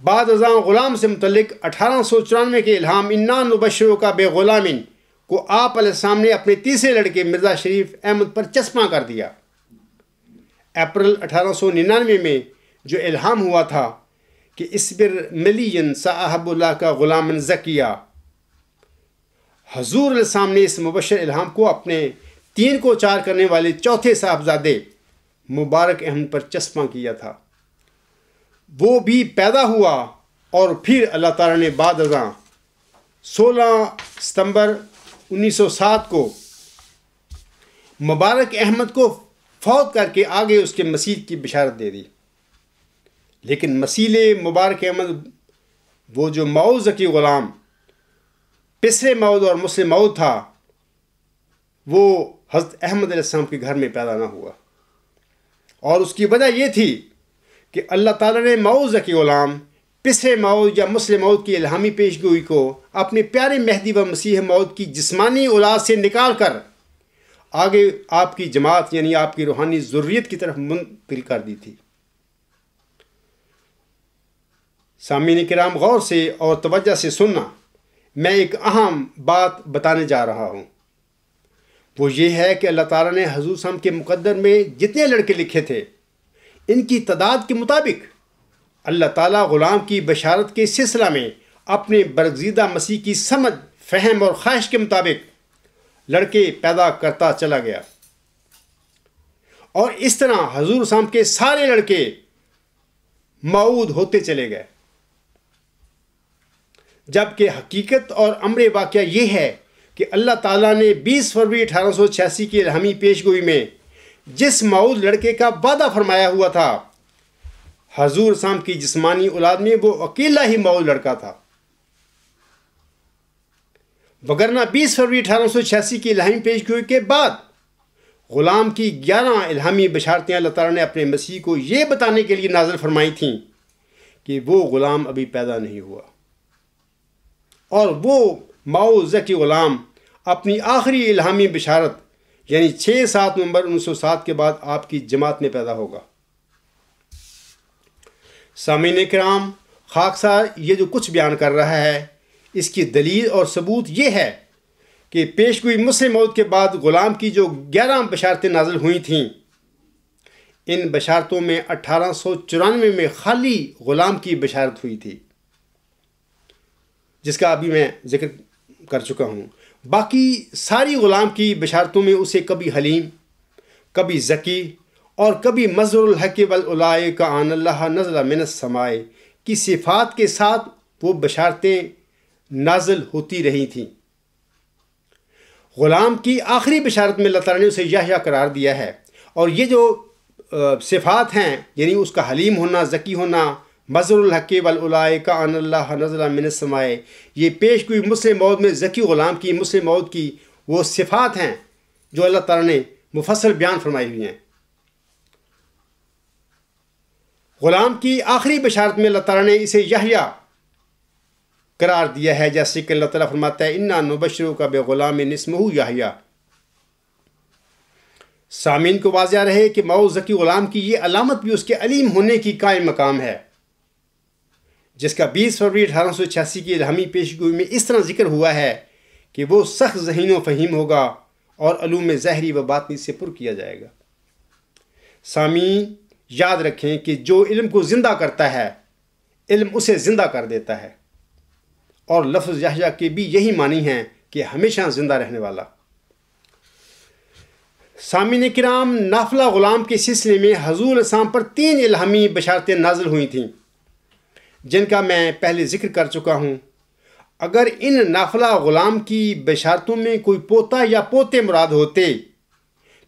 بعد ازاں غلام سے متعلق 1894 کے الہام انا نبشروک بغلام کو آپ علیہ السلام نے اپنے تیسرے لڑکے مرزا شریف احمد پر چسپاں کر دیا۔ اپریل 1899 میں جو الہام ہوا تھا کہ اسبر ملین صاحب اللہ کا غلام زکیہ، حضور علیہ السلام نے اس مبشر الہام کو اپنے 3 کو 4 کرنے والے چوتھے صاحبزادے مبارک احمد پر چسپاں کیا تھا۔ وہ بھی پیدا ہوا اور پھر اللہ تعالیٰ نے بعد ازاں 16 ستمبر 1907 کو مبارک احمد کو فوت کر کے آگے اس کے مسیح کی بشارت دے دی۔ لیکن مسیل مبارک احمد وہ جو موعود ذکی غلام پسرے موعود اور مسلم موعود تھا وہ حضرت احمد علیہ السلام کے گھر میں پیدا نہ ہوا، اور اس کی وجہ یہ تھی کہ اللہ تعالیٰ نے موعود ذکی غلام پسرے موعود یا مسلم موعود کی الہامی پیشگوئی کو اپنے پیارے مہدی و مسیح موعود کی جسمانی اولاد سے نکال کر آگے آپ کی جماعت یعنی آپ کی روحانی ذریت کی طرف منتقل کر دی تھی۔ سامعین کرام، غور سے اور توجہ سے سننا، میں ایک اہم بات بتانے جا رہا ہوں۔ وہ یہ ہے کہ اللہ تعالیٰ نے حضور صلی اللہ علیہ وسلم کے مقدر میں جتنے لڑکے لکھے تھے ان کی تعداد کے مطابق اللہ تعالیٰ غلام کی بشارت کے سلسلہ میں اپنے برگزیدہ مسیح کی سمجھ، فہم اور خواہش کے مطابق لڑکے پیدا کرتا چلا گیا، اور اس طرح حضور صلی اللہ علیہ وسلم کے سارے لڑکے موعود ہوتے چلے گئے۔ جبکہ حقیقت اور امر واقعہ یہ ہے کہ اللہ تعالیٰ نے 20 فروری 1886 کی الہامی پیشگوئی میں جس موعود لڑکے کا وعدہ فرمایا ہوا تھا، حضور صلی اللہ علیہ وسلم کی جسمانی اولاد میں وہ اکیلا ہی موعود لڑکا تھا، وگرنہ 20 فروری 1886 کی الہامی پیشگوئی کے بعد غلام کی 11 الہامی بشارتیں اللہ تعالیٰ نے اپنے مسیح کو یہ بتانے کے لیے نازل فرمائی تھیں کہ وہ غلام ابھی پیدا نہیں ہوا، اور وہ موعود ذکی غلام اپنی آخری الہامی بشارت یعنی 6-7 نومبر 1907 کے بعد آپ کی جماعت میں پیدا ہوگا۔ سامعین کرام، خاکسار یہ جو کچھ بیان کر رہا ہے اس کی دلیل اور ثبوت یہ ہے کہ پیشگوئی مسلم موت کے بعد غلام کی جو 11 بشارتیں نازل ہوئی تھیں، ان بشارتوں میں 1894 میں خالی غلام کی بشارت ہوئی تھی، جس کا ابھی میں ذکر کر چکا ہوں۔ باقی ساری غلام کی بشارتوں میں اسے کبھی حلیم، کبھی ذکی اور کبھی مظہر الحق والأولئک ان اللہ نزل من السماء کی صفات کے ساتھ وہ بشارتیں نازل ہوتی رہی تھیں۔ غلام کی آخری بشارت میں اللہ تعالیٰ نے اسے یحییٰ قرار دیا ہے، اور یہ جو صفات ہیں، یعنی اس کا حلیم ہونا، ذکی ہونا، مظہر الحق والأولئک ان اللہ نزل من السماء، یہ پیش گوئی مسلم موعود میں ذکی غلام کی، مسلم موعود کی وہ صفات ہیں جو اللہ تعالیٰ نے مفصل بیان فرمائی ہوئی ہیں۔ غلام کی آخری بشارت میں اللہ تعالیٰ نے اسے یحییٰ قرار دیا ہے، جیسے کہ اللہ تعالیٰ فرماتا ہے انا نبشرک بغلام اسمہ یحییٰ۔ سامعین کو واضح رہے کہ موعود ذکی غلام کی یہ علامت بھی اس کے علیم ہونے کی قائم مقام ہے، جس کا 20 فروری 1886 کی الہامی پیشگوئی میں اس طرح ذکر ہوا ہے کہ وہ سخت ذہین و فہیم ہوگا اور علوم ظاہری و باطنی سے پر کیا جائے گا۔ سامعین یاد رکھیں کہ جو علم کو زندہ کرتا ہے، علم اسے زندہ کر دیتا ہے، اور لفظ یحییٰ کے بھی یہی معنی ہیں کہ ہمیشہ زندہ رہنے والا۔ سامعین کرام، نافلہ غلام کے سلسلے میں حضور علیہ السلام پر 3 الہامی بشارتیں نازل ہوئی تھیں، جن کا میں پہلے ذکر کر چکا ہوں۔ اگر ان نافلہ غلام کی بشارتوں میں کوئی پوتا یا پوتے مراد ہوتے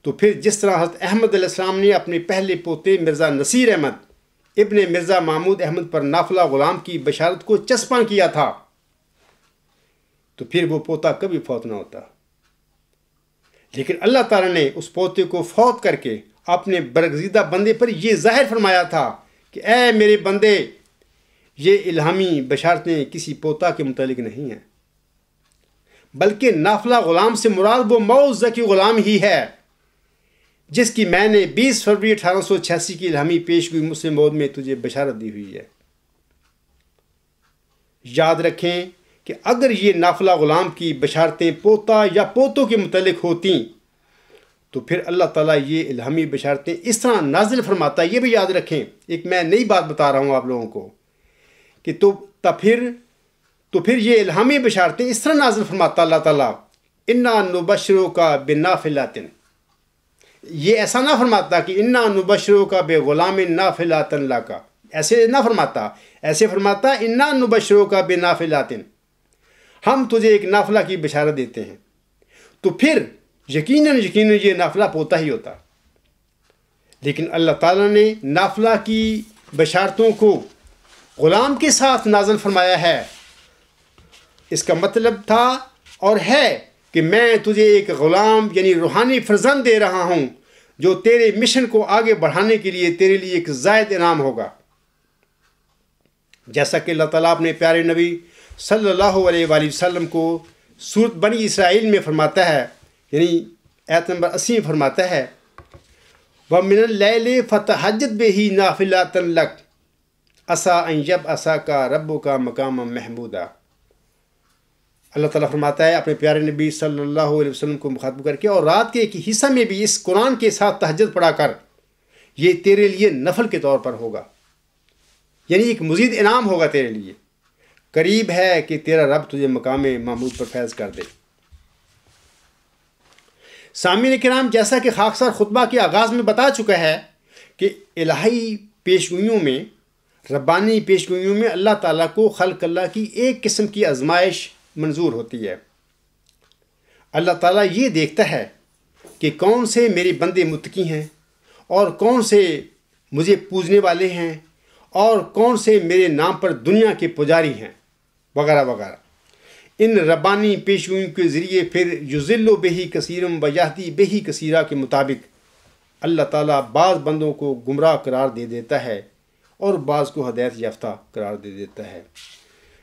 تو پھر جس طرح حضرت احمد علیہ السلام نے اپنے پہلے پوتے مرزا نصیر احمد ابن مرزا محمود احمد پر نافلہ غلام کی بشارت کو چسپاں کیا تھا، تو پھر وہ پوتا کبھی فوت نہ ہوتا۔ لیکن اللہ تعالیٰ نے اس پوتے کو فوت کر کے اپنے برگزیدہ بندے پر یہ ظاہر فرمایا تھا کہ اے میرے بندے، یہ الہامی بشارتیں کسی پوتا کے متعلق نہیں ہیں، بلکہ نافلہ غلام سے مراد وہ موعود ذکی غلام ہی ہے جس کی میں نے 20 فروری 1886 کی الہامی پیشگوئی مسلم موعود میں تجھے بشارت دی ہوئی ہے۔ یاد رکھیں کہ اگر یہ نافلہ غلام کی بشارتیں پوتا یا پوتوں کے متعلق ہوتیں تو پھر اللہ تعالیٰ یہ الہامی بشارتیں اس طرح نازل فرماتا ہے۔ یہ بھی یاد رکھیں، ایک میں نئی بات بتا رہا ہوں آپ لوگوں کو کہ تو پھر یہ الہامی بشارتیں اس طرح نازل فرماتا اللہ تعالیٰ انا نبشرک بنافلۃ، یہ ایسا نہ فرماتا کہ انا نبشرک بغلام نافلۃ لک، ایسے نہ فرماتا، ایسے فرماتا انا نبشرک بنافلۃ، ہم تجھے ایک نافلہ کی بشارت دیتے ہیں، تو پھر یقیناً یہ نافلہ پوتا ہی ہوتا۔ لیکن اللہ تعالیٰ نے نافلہ کی بشارتوں کو غلام کے ساتھ نازل فرمایا ہے۔ اس کا مطلب تھا اور ہے کہ میں تجھے ایک غلام یعنی روحانی فرزند دے رہا ہوں جو تیرے مشن کو آگے بڑھانے کے لیے تیرے لیے ایک زائد انعام ہوگا، جیسا کہ اللہ تعالیٰ اپنے پیارے نبی صلی اللہ علیہ وآلہ وسلم کو سورۃ بنی اسرائیل میں فرماتا ہے، یعنی آیت نمبر 80 میں فرماتا ہے وَمِنَ اللَّيْلِ فَتَہَجَّدْ بِهِ نَافِلَةً لَكَ عَسَىٰ أَن يَبْعَثَكَ رَبُّكَ مَقَامًا مَحْمُودًا۔ اللہ تعالیٰ فرماتا ہے اپنے پیارے نبی صلی اللہ علیہ وسلم کو مخاطب کر کے، اور رات کے ایک حصہ میں بھی اس قرآن کے ساتھ تہجد پڑھا کر، یہ تیرے لیے نفل کے طور پر ہوگا، یعنی ایک مزید انعام ہوگا تیرے لیے۔ قریب ہے کہ تیرا رب تجھے مقام محمود پر فیض کر دے۔ سامعین کرام، جیسا کہ خاکسار خطبہ کے آغاز میں بتا چکا ہے کہ الہی پیشگوئیوں میں، ربانی پیشگوئیوں میں اللہ تعالیٰ کو خلق اللہ کی ایک قسم کی آزمائش منظور ہوتی ہے۔ اللہ تعالیٰ یہ دیکھتا ہے کہ کون سے میرے بندے متقی ہیں اور کون سے مجھے پوجنے والے ہیں اور کون سے میرے نام پر دنیا کے پجاری ہیں، وغیرہ وغیرہ۔ ان ربانی پیشگوئیوں کے ذریعے پھر یضل بہ کثیرا ویہدی بہ کثیرا کے مطابق اللہ تعالیٰ بعض بندوں کو گمراہ قرار دے دیتا ہے اور بعض کو ہدایت یافتہ قرار دے دیتا ہے۔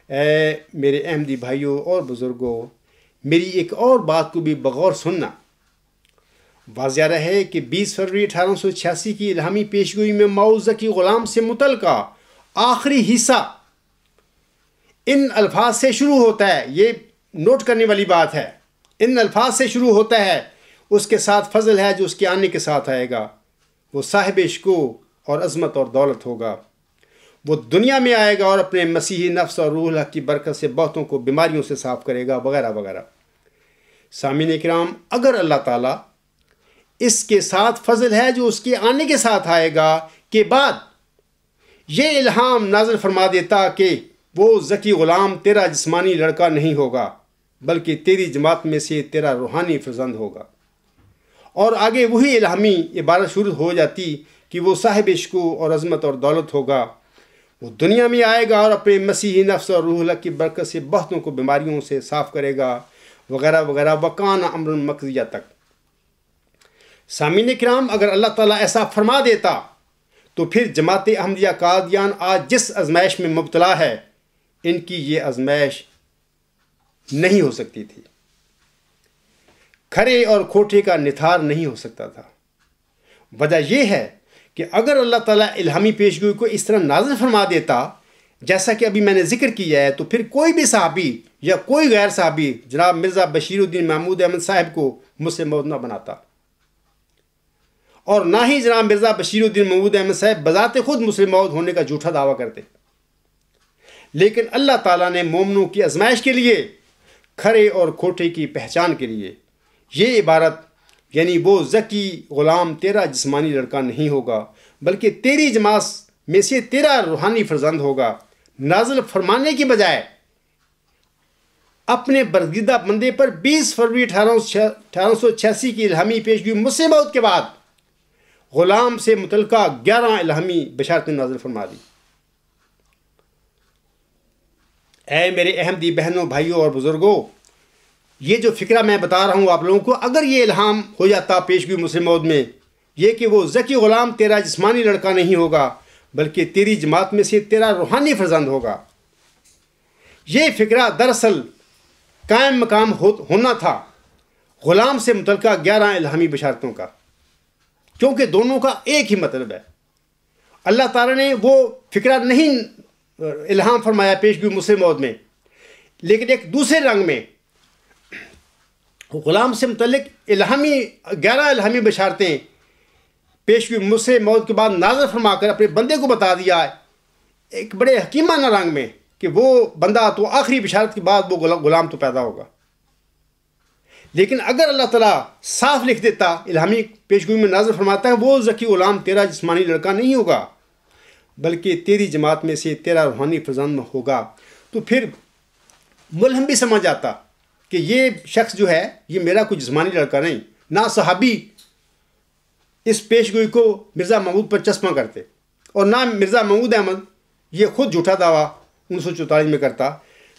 اے میرے احمدی بھائیوں اور بزرگوں، میری ایک اور بات کو بھی بغور سننا۔ واضح رہے کہ 20 فروری 1886 کی الہامی پیشگوئی میں موعود ذکی غلام سے متعلقہ آخری حصہ ان الفاظ سے شروع ہوتا ہے. یہ نوٹ کرنے والی بات ہے. ان الفاظ سے شروع ہوتا ہے: اس کے ساتھ فضل ہے جو اس کے آنے کے ساتھ آئے گا. وہ صاحب شکو اور عظمت اور دولت ہوگا. وہ دنیا میں آئے گا اور اپنے مسیحی نفس اور روح الحق کی برکت سے بہتوں کو بیماریوں سے صاف کرے گا، وغیرہ وغیرہ. سامعین کرام، اگر اللہ تعالیٰ اس کے ساتھ فضل ہے جو اس کے آنے کے ساتھ آئے گا کے بعد یہ الہام نازل فرما دیتا کہ وہ ذکی غلام تیرا جسمانی لڑکا نہیں ہوگا بلکہ تیری جماعت میں سے تیرا روحانی فرزند ہوگا، اور آگے وہی الہامی عبارت شروع ہو جاتی کہ وہ صاحب شکو اور عظمت اور دولت ہوگا. وہ دنیا میں آئے گا اور اپنے مسیحی نفس اور روح الحق کی برکت سے بہتوں کو بیماریوں سے صاف کرے گا، وغیرہ وغیرہ. وکان امر مقضیہ تک. سامعین کرام، اگر اللہ تعالیٰ ایسا فرما دیتا تو پھر جماعت احمدیہ قادیان آج جس آزمائش میں مبتلا ہے، ان کی یہ آزمائش نہیں ہو سکتی تھی. کھرے اور کھوٹے کا نتھار نہیں ہو سکتا تھا. وجہ یہ ہے کہ اگر اللہ تعالیٰ الہامی پیشگوئی کو اس طرح نازل فرما دیتا جیسا کہ ابھی میں نے ذکر کیا ہے، تو پھر کوئی بھی صحابی یا کوئی غیر صحابی جناب مرزا بشیر الدین محمود احمد صاحب کو مسلم موعود نہ بناتا، اور نہ ہی جناب مرزا بشیر الدین محمود احمد صاحب بذات خود مسلم موعود ہونے کا جھوٹا دعویٰ کرتے. لیکن اللہ تعالیٰ نے مومنوں کی آزمائش کے لیے، کھرے اور کھوٹے کی پہچان کے لیے یہ عبارت، یعنی وہ ذکی غلام تیرا جسمانی لڑکا نہیں ہوگا بلکہ تیری جماعت میں سے تیرا روحانی فرزند ہوگا، نازل فرمانے کی بجائے اپنے برگزیدہ بندے پر 20 فروری 1886 کی الہامی پیشگوئی مسلم موعود کے بعد غلام سے متعلقہ 11 الہامی بشارتیں نازل فرما دی. اے میرے احمدی بہنوں، بھائیوں اور بزرگوں، یہ جو فکرہ میں بتا رہا ہوں آپ لوگوں کو، اگر یہ الہام ہو جاتا پیشگوئی مسلم موعود میں، یہ کہ وہ ذکی غلام تیرا جسمانی لڑکا نہیں ہوگا بلکہ تیری جماعت میں سے تیرا روحانی فرزند ہوگا، یہ فکرہ دراصل قائم مقام ہونا تھا غلام سے متعلقہ 11 الہامی بشارتوں کا، کیونکہ دونوں کا ایک ہی مطلب ہے. اللہ تعالیٰ نے وہ فکرہ نہیں الہام فرمایا پیشگوئی مسلم موعود میں، لیکن ایک دوسرے رنگ میں غلام سے متعلق 11 الہامی بشارتیں پیشگوئی مسلم موعود کے بعد نازل فرما کر اپنے بندے کو بتا دیا ایک بڑے حکیمانہ رنگ میں کہ وہ بندہ تو آخری بشارت کے بعد وہ غلام تو پیدا ہوگا. لیکن اگر اللہ تعالیٰ صاف لکھ دیتا، الہامی پیشگوئی میں نازل فرماتا ہے وہ ذکی غلام تیرا جسمانی لڑکا نہیں ہوگا بلکہ تیری جماعت میں سے تیرا روحانی فرزند ہوگا، تو پھر ملہم بھی سمجھ آتا کہ یہ شخص جو ہے یہ میرا کوئی جسمانی لڑکا نہیں. نہ صحابی اس پیشگوئی کو مرزا محمود پر چسپاں کرتے، اور نہ مرزا محمود احمد یہ خود جھوٹا دعویٰ 1944 میں کرتا.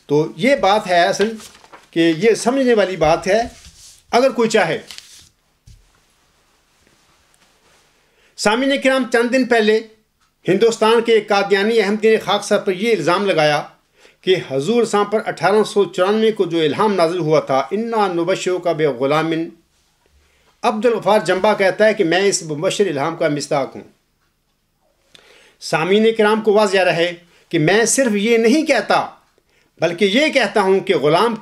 تو یہ بات ہے اصل کہ یہ سمجھنے والی بات ہے اگر کوئی چاہے. سامعین کرام، چند دن پہلے ہندوستان کے قادیانی احمدی نے خاکسار پر یہ الزام لگایا کہ حضور صاحب پر 1894 کو جو الہام نازل ہوا تھا، انا نبشرک بغلام، عبدالغفار جنبا کہتا ہے کہ میں اس مبشر الہام کا مصداق ہوں. سامعین کرام کو واضح رہے کہ میں صرف یہ نہیں کہتا بلکہ یہ کہتا ہوں کہ غلام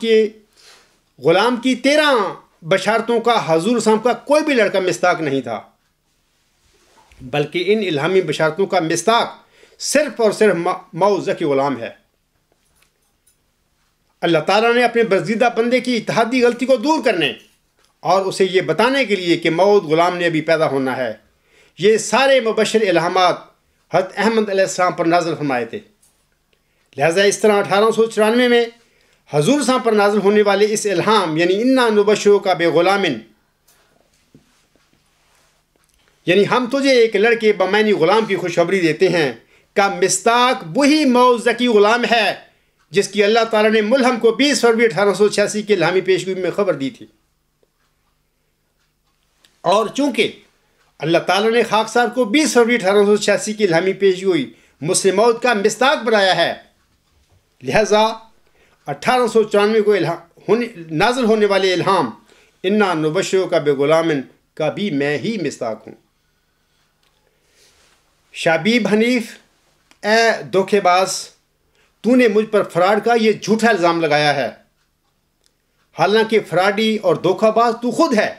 کی 13 بشارتوں کا حضور صاحب کا کوئی بھی لڑکا مصداق نہیں تھا، بلکہ ان الہامی بشارتوں کا مصداق صرف اور صرف موعود ذکی غلام ہے. اللہ تعالیٰ نے اپنے برگزیدہ بندے کی اتحادی غلطی کو دور کرنے اور اسے یہ بتانے کے لیے کہ موعود غلام نے ابھی پیدا ہونا ہے، یہ سارے مبشر الہامات حضرت احمد علیہ السلام پر نازل فرمائے تھے. لہذا اس طرح 1894 میں حضور صاحب پر نازل ہونے والے اس الہام، یعنی انا نبشرک بغلام، یعنی ہم تجھے ایک لڑکے بمعنی غلام کی خوشخبری دیتے ہیں، کا مصداق وہی موعود ذکی غلام ہے جس کی اللہ تعالیٰ نے ملہم کو 20 فروری 1886 کے الہامی پیشگوئی میں خبر دی تھی. اور چونکہ اللہ تعالیٰ نے خاکسار کو 20 فروری 1886 کی الہامی پیشگوئی مسلم موعود کا مصداق بنایا ہے، لہذا 1894 کو نازل ہونے والے الہام انا نبشرک بغلام کا بھی میں ہی مصداق ہوں. شابیب حنیف اے دھوکے باز، تو نے مجھ پر فراڈ کا یہ جھوٹا الزام لگایا ہے، حالانکہ فراڈی اور دھوکہ باز تو خود ہے۔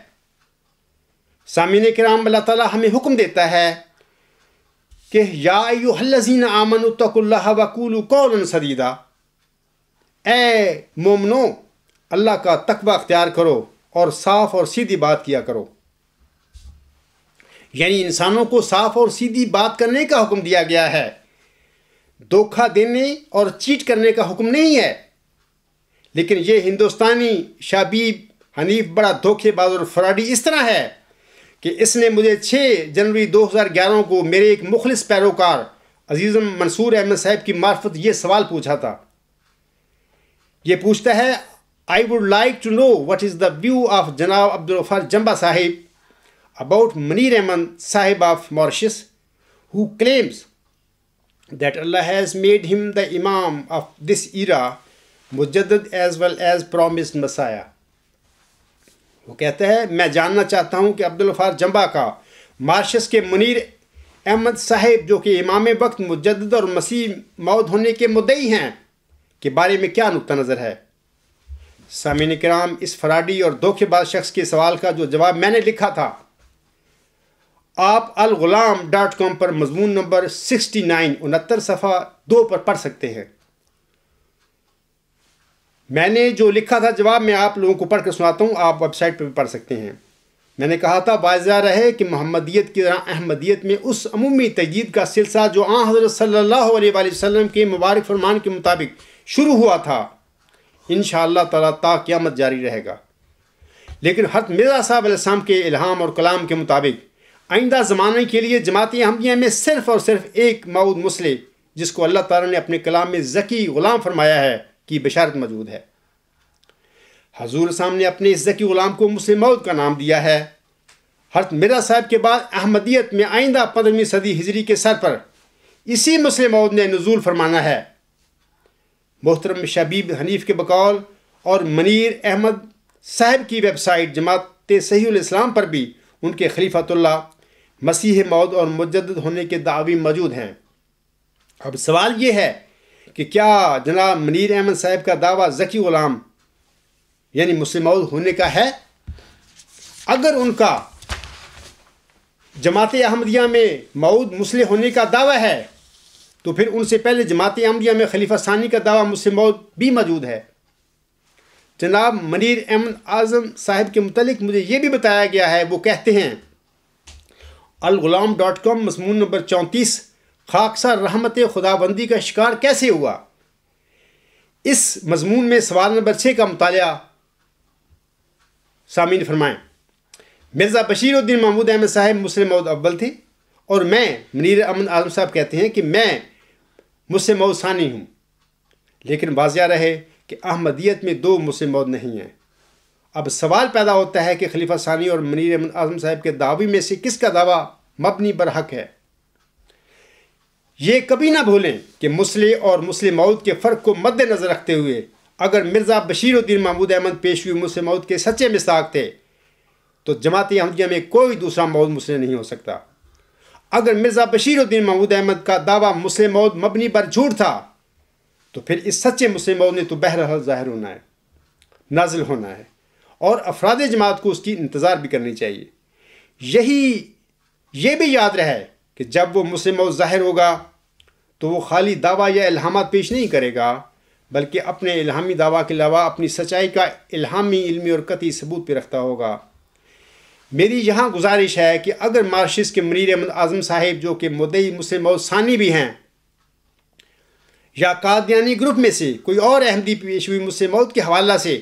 سامعین کرام، اللہ تعالیٰ ہمیں حکم دیتا ہے کہ یا ایھا الذین آمنوا اتقوا اللہ وقولوا قولا سدیدا، اے مومنو اللہ کا تقوی اختیار کرو اور صاف اور سیدھی بات کیا کرو۔ یعنی انسانوں کو صاف اور سیدھی بات کرنے کا حکم دیا گیا ہے، دھوکہ دینے اور چیٹ کرنے کا حکم نہیں ہے۔ لیکن یہ ہندوستانی شابیب حنیف بڑا دھوکے باز اور فراڈی اس طرح ہے کہ اس نے مجھے 6 جنوری 2011 کو میرے ایک مخلص پیروکار عزیزم منصور احمد صاحب کی معرفت یہ سوال پوچھا تھا۔ یہ پوچھتا ہے، I would like to know what is the view of جناب عبدالغفار جمبا صاحب about Munir Ahmad Sahib of Mauritius, who claims that Allah has made him the Imam of this era, Mujaddid as well as promised Messiah. وہ کہتا ہے، میں جاننا چاہتا ہوں کہ عبدالغفار جمبا کا مارشس کے منیر احمد صاحب جو کہ امام وقت، مجدد اور مسیح موعود ہونے کے مدعی ہیں کے بارے میں کیا نقطہ نظر ہے۔ سامعین کرام، اس فراڈی اور دھوکے باز شخص کے سوال کا جو جواب میں نے لکھا تھا آپ الغلام.com پر مضمون نمبر 69 صفحہ 2 پر پڑھ سکتے ہیں۔ میں نے جو لکھا تھا جواب میں آپ لوگوں کو پڑھ کر سناتا ہوں، آپ ویب سائٹ پہ بھی پڑھ سکتے ہیں۔ میں نے کہا تھا، واضح رہے کہ محمدیت کی طرح احمدیت میں اس عمومی تجدید کا سلسلہ جو حضرت صلی اللہ علیہ وآلہ وسلم کے مبارک فرمان کے مطابق شروع ہوا تھا، انشاءاللہ تعالیٰ تا قیامت جاری رہے گا۔ لیکن حضرت مرزا صاحب علیہ السلام کے الہام اور کلام کے مطابق آئندہ زمانے کے لیے جماعت احمدیہ میں صرف اور صرف ایک موعود مسلح، جس کو اللہ تعالیٰ نے اپنے کلام میں ذکی غلام فرمایا ہے، کی بشارت موجود ہے۔ حضور صاحب نے اپنے اس ذکی غلام کو مسلح موعود کا نام دیا ہے۔ حضرت مرزا صاحب کے بعد احمدیت میں آئندہ 15ویں صدی ہجری کے سر پر اسی مسلح موعود نے نزول فرمانا ہے۔ محترم شبیب حنیف کے بقول اور منیر احمد صاحب کی ویب سائٹ جماعت صحیح الاسلام پر بھی ان کے خلیفۃ اللہ، مسیح موعود اور مجدد ہونے کے دعوی موجود ہیں۔ اب سوال یہ ہے کہ کیا جناب منیر احمد صاحب کا دعویٰ ذکی غلام یعنی مسلح موعود ہونے کا ہے؟ اگر ان کا جماعت احمدیہ میں موعود مسلح ہونے کا دعویٰ ہے تو پھر ان سے پہلے جماعت احمدیہ میں خلیفہ ثانی کا دعویٰ مسلح موعود بھی موجود ہے۔ جناب منیر احمد اعظم صاحب کے متعلق مجھے یہ بھی بتایا گیا ہے، وہ کہتے ہیں الغلام.com مضمون نمبر 34 خاکسار رحمت خداوندی کا شکار کیسے ہوا؟ اس مضمون میں سوال نمبر 6 کا مطالعہ سامعین فرمائیں۔ مرزا بشیر الدین محمود احمد صاحب مسلح موعود اول تھے اور میں منیر احمد اعظم صاحب کہتے ہیں کہ میں مسلح موعود ثانی ہوں۔ لیکن واضح رہے کہ احمدیت میں 2 مسلح موعود نہیں ہیں۔ اب سوال پیدا ہوتا ہے کہ خلیفہ ثانی اور منیر احمد اعظم صاحب کے دعوی میں سے کس کا دعویٰ مبنی بر حق ہے؟ یہ کبھی نہ بھولیں کہ مسلح اور مسلح موعود کے فرق کو مد نظر رکھتے ہوئے اگر مرزا بشیر الدین محمود احمد پیشوی مسلح موعود کے سچے مصداق تھے تو جماعت احمدیہ میں کوئی دوسرا موعود مسلح نہیں ہو سکتا۔ اگر مرزا بشیر الدین محمود احمد کا دعویٰ مسلح موعود مبنی پر جھوٹ تھا تو پھر اس سچے مسلح موعود نے تو بہرحال ظاہر ہونا ہے، نازل ہونا ہے، اور افراد جماعت کو اس کی انتظار بھی کرنی چاہیے۔ یہ بھی یاد رہے کہ جب وہ مسلح موعود ظاہر ہوگا تو وہ خالی دعویٰ یا الہامات پیش نہیں کرے گا، بلکہ اپنے الہامی دعویٰ کے علاوہ اپنی سچائی کا الہامی، علمی اور قطعی ثبوت بھی رکھتا ہوگا۔ میری یہاں گزارش ہے کہ اگر مارشس کے منیر احمد اعظم صاحب جو کہ مدعی مسلح موعود ثانی بھی ہیں یا قادیانی گروپ میں سے کوئی اور احمدی پیشوی مسلح موعود کے حوالہ سے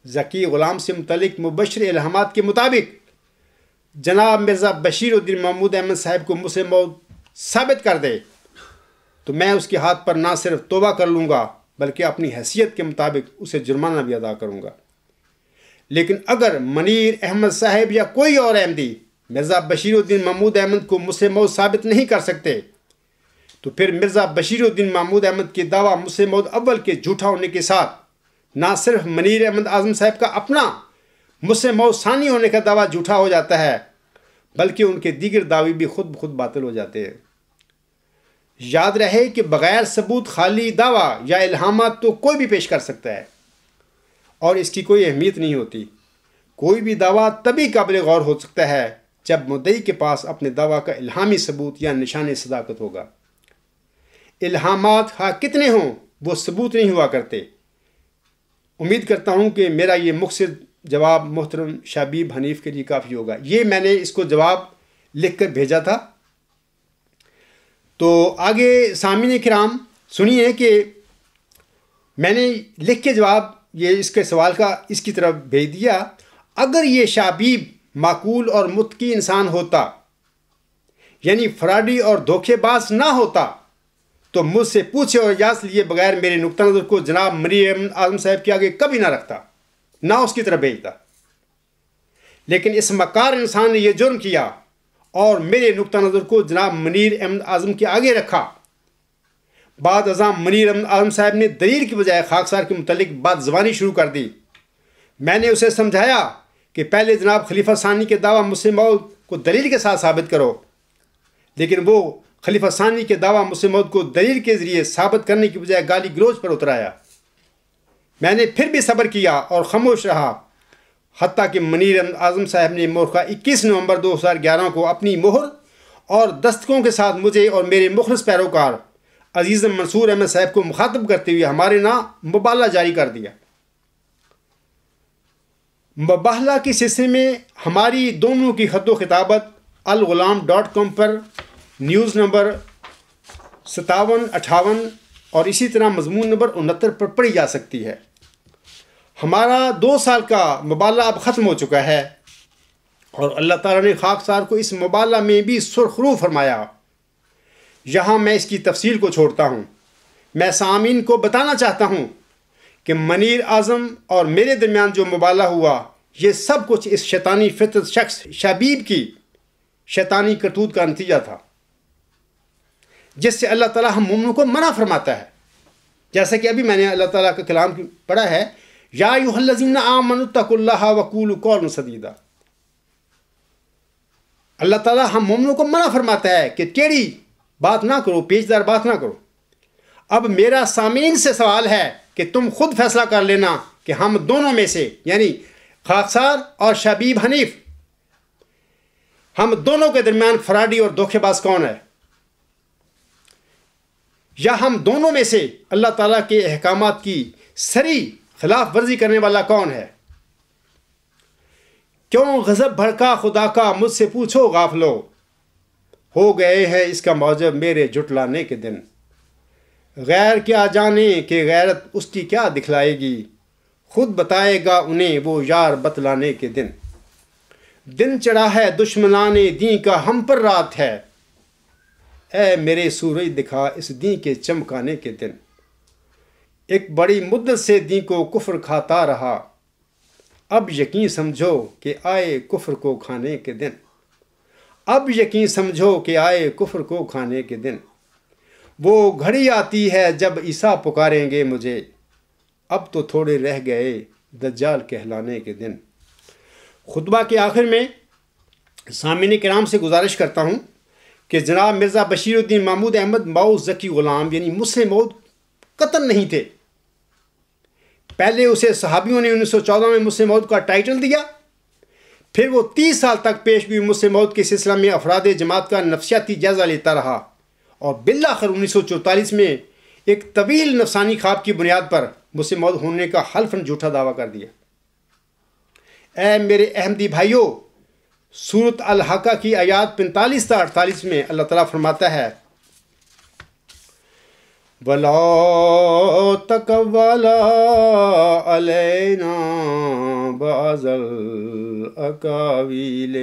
ذکی غلام سے متعلق مبشر الہامات کے مطابق جناب مرزا بشیر الدین محمود احمد صاحب کو مسلح موعود ثابت کر دے تو میں اس کے ہاتھ پر نہ صرف توبہ کر لوں گا بلکہ اپنی حیثیت کے مطابق اسے جرمانہ بھی ادا کروں گا۔ لیکن اگر منیر احمد صاحب یا کوئی اور احمدی مرزا بشیر الدین محمود احمد کو مسلح موعود ثابت نہیں کر سکتے تو پھر مرزا بشیر الدین محمود احمد کے دعویٰ مسلح موعود اول کے جھوٹا ہونے کے ساتھ نہ صرف منیر احمد اعظم صاحب کا اپنا مسلح موعود ثانی ہونے کا دعویٰ جھوٹا ہو جاتا ہے، بلکہ ان کے دیگر دعوی بھی خود بخود باطل ہو جاتے ہیں۔ یاد رہے کہ بغیر ثبوت خالی دعویٰ یا الہامات تو کوئی بھی پیش کر سکتا ہے اور اس کی کوئی اہمیت نہیں ہوتی۔ کوئی بھی دعویٰ تبھی قابل غور ہو سکتا ہے جب مدعی کے پاس اپنے دعویٰ کا الہامی ثبوت یا نشان صداقت ہوگا۔ الہامات کتنے ہوں وہ ثبوت نہیں ہوا کرتے۔ امید کرتا ہوں کہ میرا یہ مختصر جواب محترم شبیب حنیف کے لیے کافی ہوگا۔ یہ میں نے اس کو جواب لکھ کر بھیجا تھا۔ تو آگے سامعین کرام سنیے کہ میں نے لکھ کے جواب یہ اس کے سوال کا اس کی طرف بھیج دیا۔ اگر یہ شبیب معقول اور متقی انسان ہوتا، یعنی فراڈی اور دھوکے باز نہ ہوتا، تو مجھ سے پوچھے اور اجازت لیے بغیر میرے نقطہ نظر کو جناب منیر اعظم صاحب کے آگے کبھی نہ رکھتا، نہ اس کی طرف بھیجتا۔ لیکن اس مکار انسان نے یہ جرم کیا اور میرے نقطہ نظر کو جناب منیر احمد اعظم کے آگے رکھا۔ بعد ازاں منیر احمد اعظم صاحب نے دلیل کی بجائے خاکسار کے متعلق بات زبانی شروع کر دی۔ میں نے اسے سمجھایا کہ پہلے جناب خلیفہ ثانی کے دعویٰ مسلم موعود کو دلیل کے ساتھ ثابت کرو، لیکن وہ خلیفہ ثانی کے دعویٰ مسلم موعود کو دلیل کے ذریعے ثابت کرنے کی بجائے گالی گلوچ پر اترایا۔ میں نے پھر بھی صبر کیا اور خاموش رہا، حتیٰ کہ منیر احمد اعظم صاحب نے مورخہ 21 نومبر 2011 کو اپنی مہر اور دستخطوں کے ساتھ مجھے اور میرے مخلص پیروکار عزیز منصور احمد صاحب کو مخاطب کرتے ہوئے ہمارے نام مبالغہ جاری کر دیا۔ مبالغہ کے سلسلے میں ہماری دونوں کی خط و خطابت الغلام.com پر نیوز نمبر 57 58 اور اسی طرح مضمون نمبر 69 پر پڑھی جا سکتی ہے۔ ہمارا 2 سال کا مبالغہ اب ختم ہو چکا ہے اور اللہ تعالیٰ نے خاکسار کو اس مبالغہ میں بھی سرخرو فرمایا۔ یہاں میں اس کی تفصیل کو چھوڑتا ہوں۔ میں سامعین کو بتانا چاہتا ہوں کہ منیر اعظم اور میرے درمیان جو مبالغہ ہوا، یہ سب کچھ اس شیطانی فطرت شخص شبیب کی شیطانی کرتوت کا نتیجہ تھا، جس سے اللہ تعالیٰ ہم مومنوں کو منع فرماتا ہے۔ جیسا کہ ابھی میں نے اللہ تعالیٰ کا کلام پڑھا ہے، یا ایھا الذین آمنوا اتقوا اللہ وقولوا قولا سدیدا۔ اللہ تعالیٰ ہم مومنوں کو منع فرماتا ہے کہ ٹیڑھی بات نہ کرو، پیچدار بات نہ کرو۔ اب میرا سامعین سے سوال ہے کہ تم خود فیصلہ کر لینا کہ ہم دونوں میں سے، یعنی خاکسار اور شبیب حنیف، ہم دونوں کے درمیان فراڈی اور دھوکے باز کون ہے، یا ہم دونوں میں سے اللہ تعالیٰ کے احکامات کی صریح خلاف ورزی کرنے والا کون ہے؟ کیوں غضب بھڑکا خدا کا، مجھ سے پوچھو غافلو، ہو گئے ہیں اس کا موجب میرے جھٹلانے کے دن۔ غیر کیا جانے کہ غیرت اس کی کیا دکھلائے گی، خود بتائے گا انہیں وہ یار بتلانے کے دن۔ دن چڑھا ہے دشمنان دین کا ہم پر رات ہے، اے میرے سورج دکھا اس دین کے چمکانے کے دن۔ ایک بڑی مدت سے دین کو کفر کھاتا رہا، اب یقین سمجھو کہ آئے کفر کو کھانے کے دن۔ اب یقین سمجھو کہ آئے کفر کو کھانے کے دن۔ وہ گھڑی آتی ہے جب عیسیٰ پکاریں گے مجھے، اب تو تھوڑے رہ گئے دجال کہلانے کے دن۔ خطبہ کے آخر میں سامعین کرام سے گزارش کرتا ہوں کہ جناب مرزا بشیر الدین محمود احمد مئو ذکی غلام یعنی مسلم موعود قطعاً نہیں تھے۔ پہلے اسے صحابیوں نے 1914 میں مسلم موعود کا ٹائٹل دیا، پھر وہ 30 سال تک پیش ہوئی مسلم موعود کے سلسلہ میں افراد جماعت کا نفسیاتی جائزہ لیتا رہا اور بالآخر 1944 میں ایک طویل نفسانی خواب کی بنیاد پر مسلم موعود ہونے کا حلفاً جھوٹا دعویٰ کر دیا۔ اے میرے احمدی بھائیوں، سورۃ الحاقہ کی آیات 45 تا 48 میں اللہ تعالیٰ فرماتا ہے، وَلَا تَقَوَّلَا عَلَيْنَا بَعْضَ الْأَقَاوِيلِ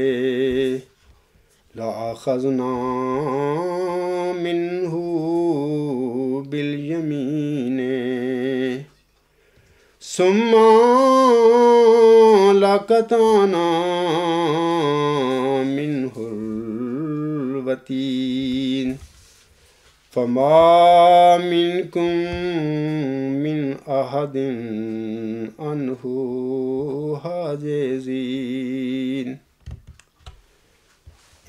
لَأَخَذْنَا مِنْهُ بِالْيَمِينِ ثُمَّ لَقَطَعْنَا مِنْهُ الْوَتِينَ فَمَا مِنْكُمْ مِنْ أَحَدٍ عَنْهُ حَاجِزِينَ۔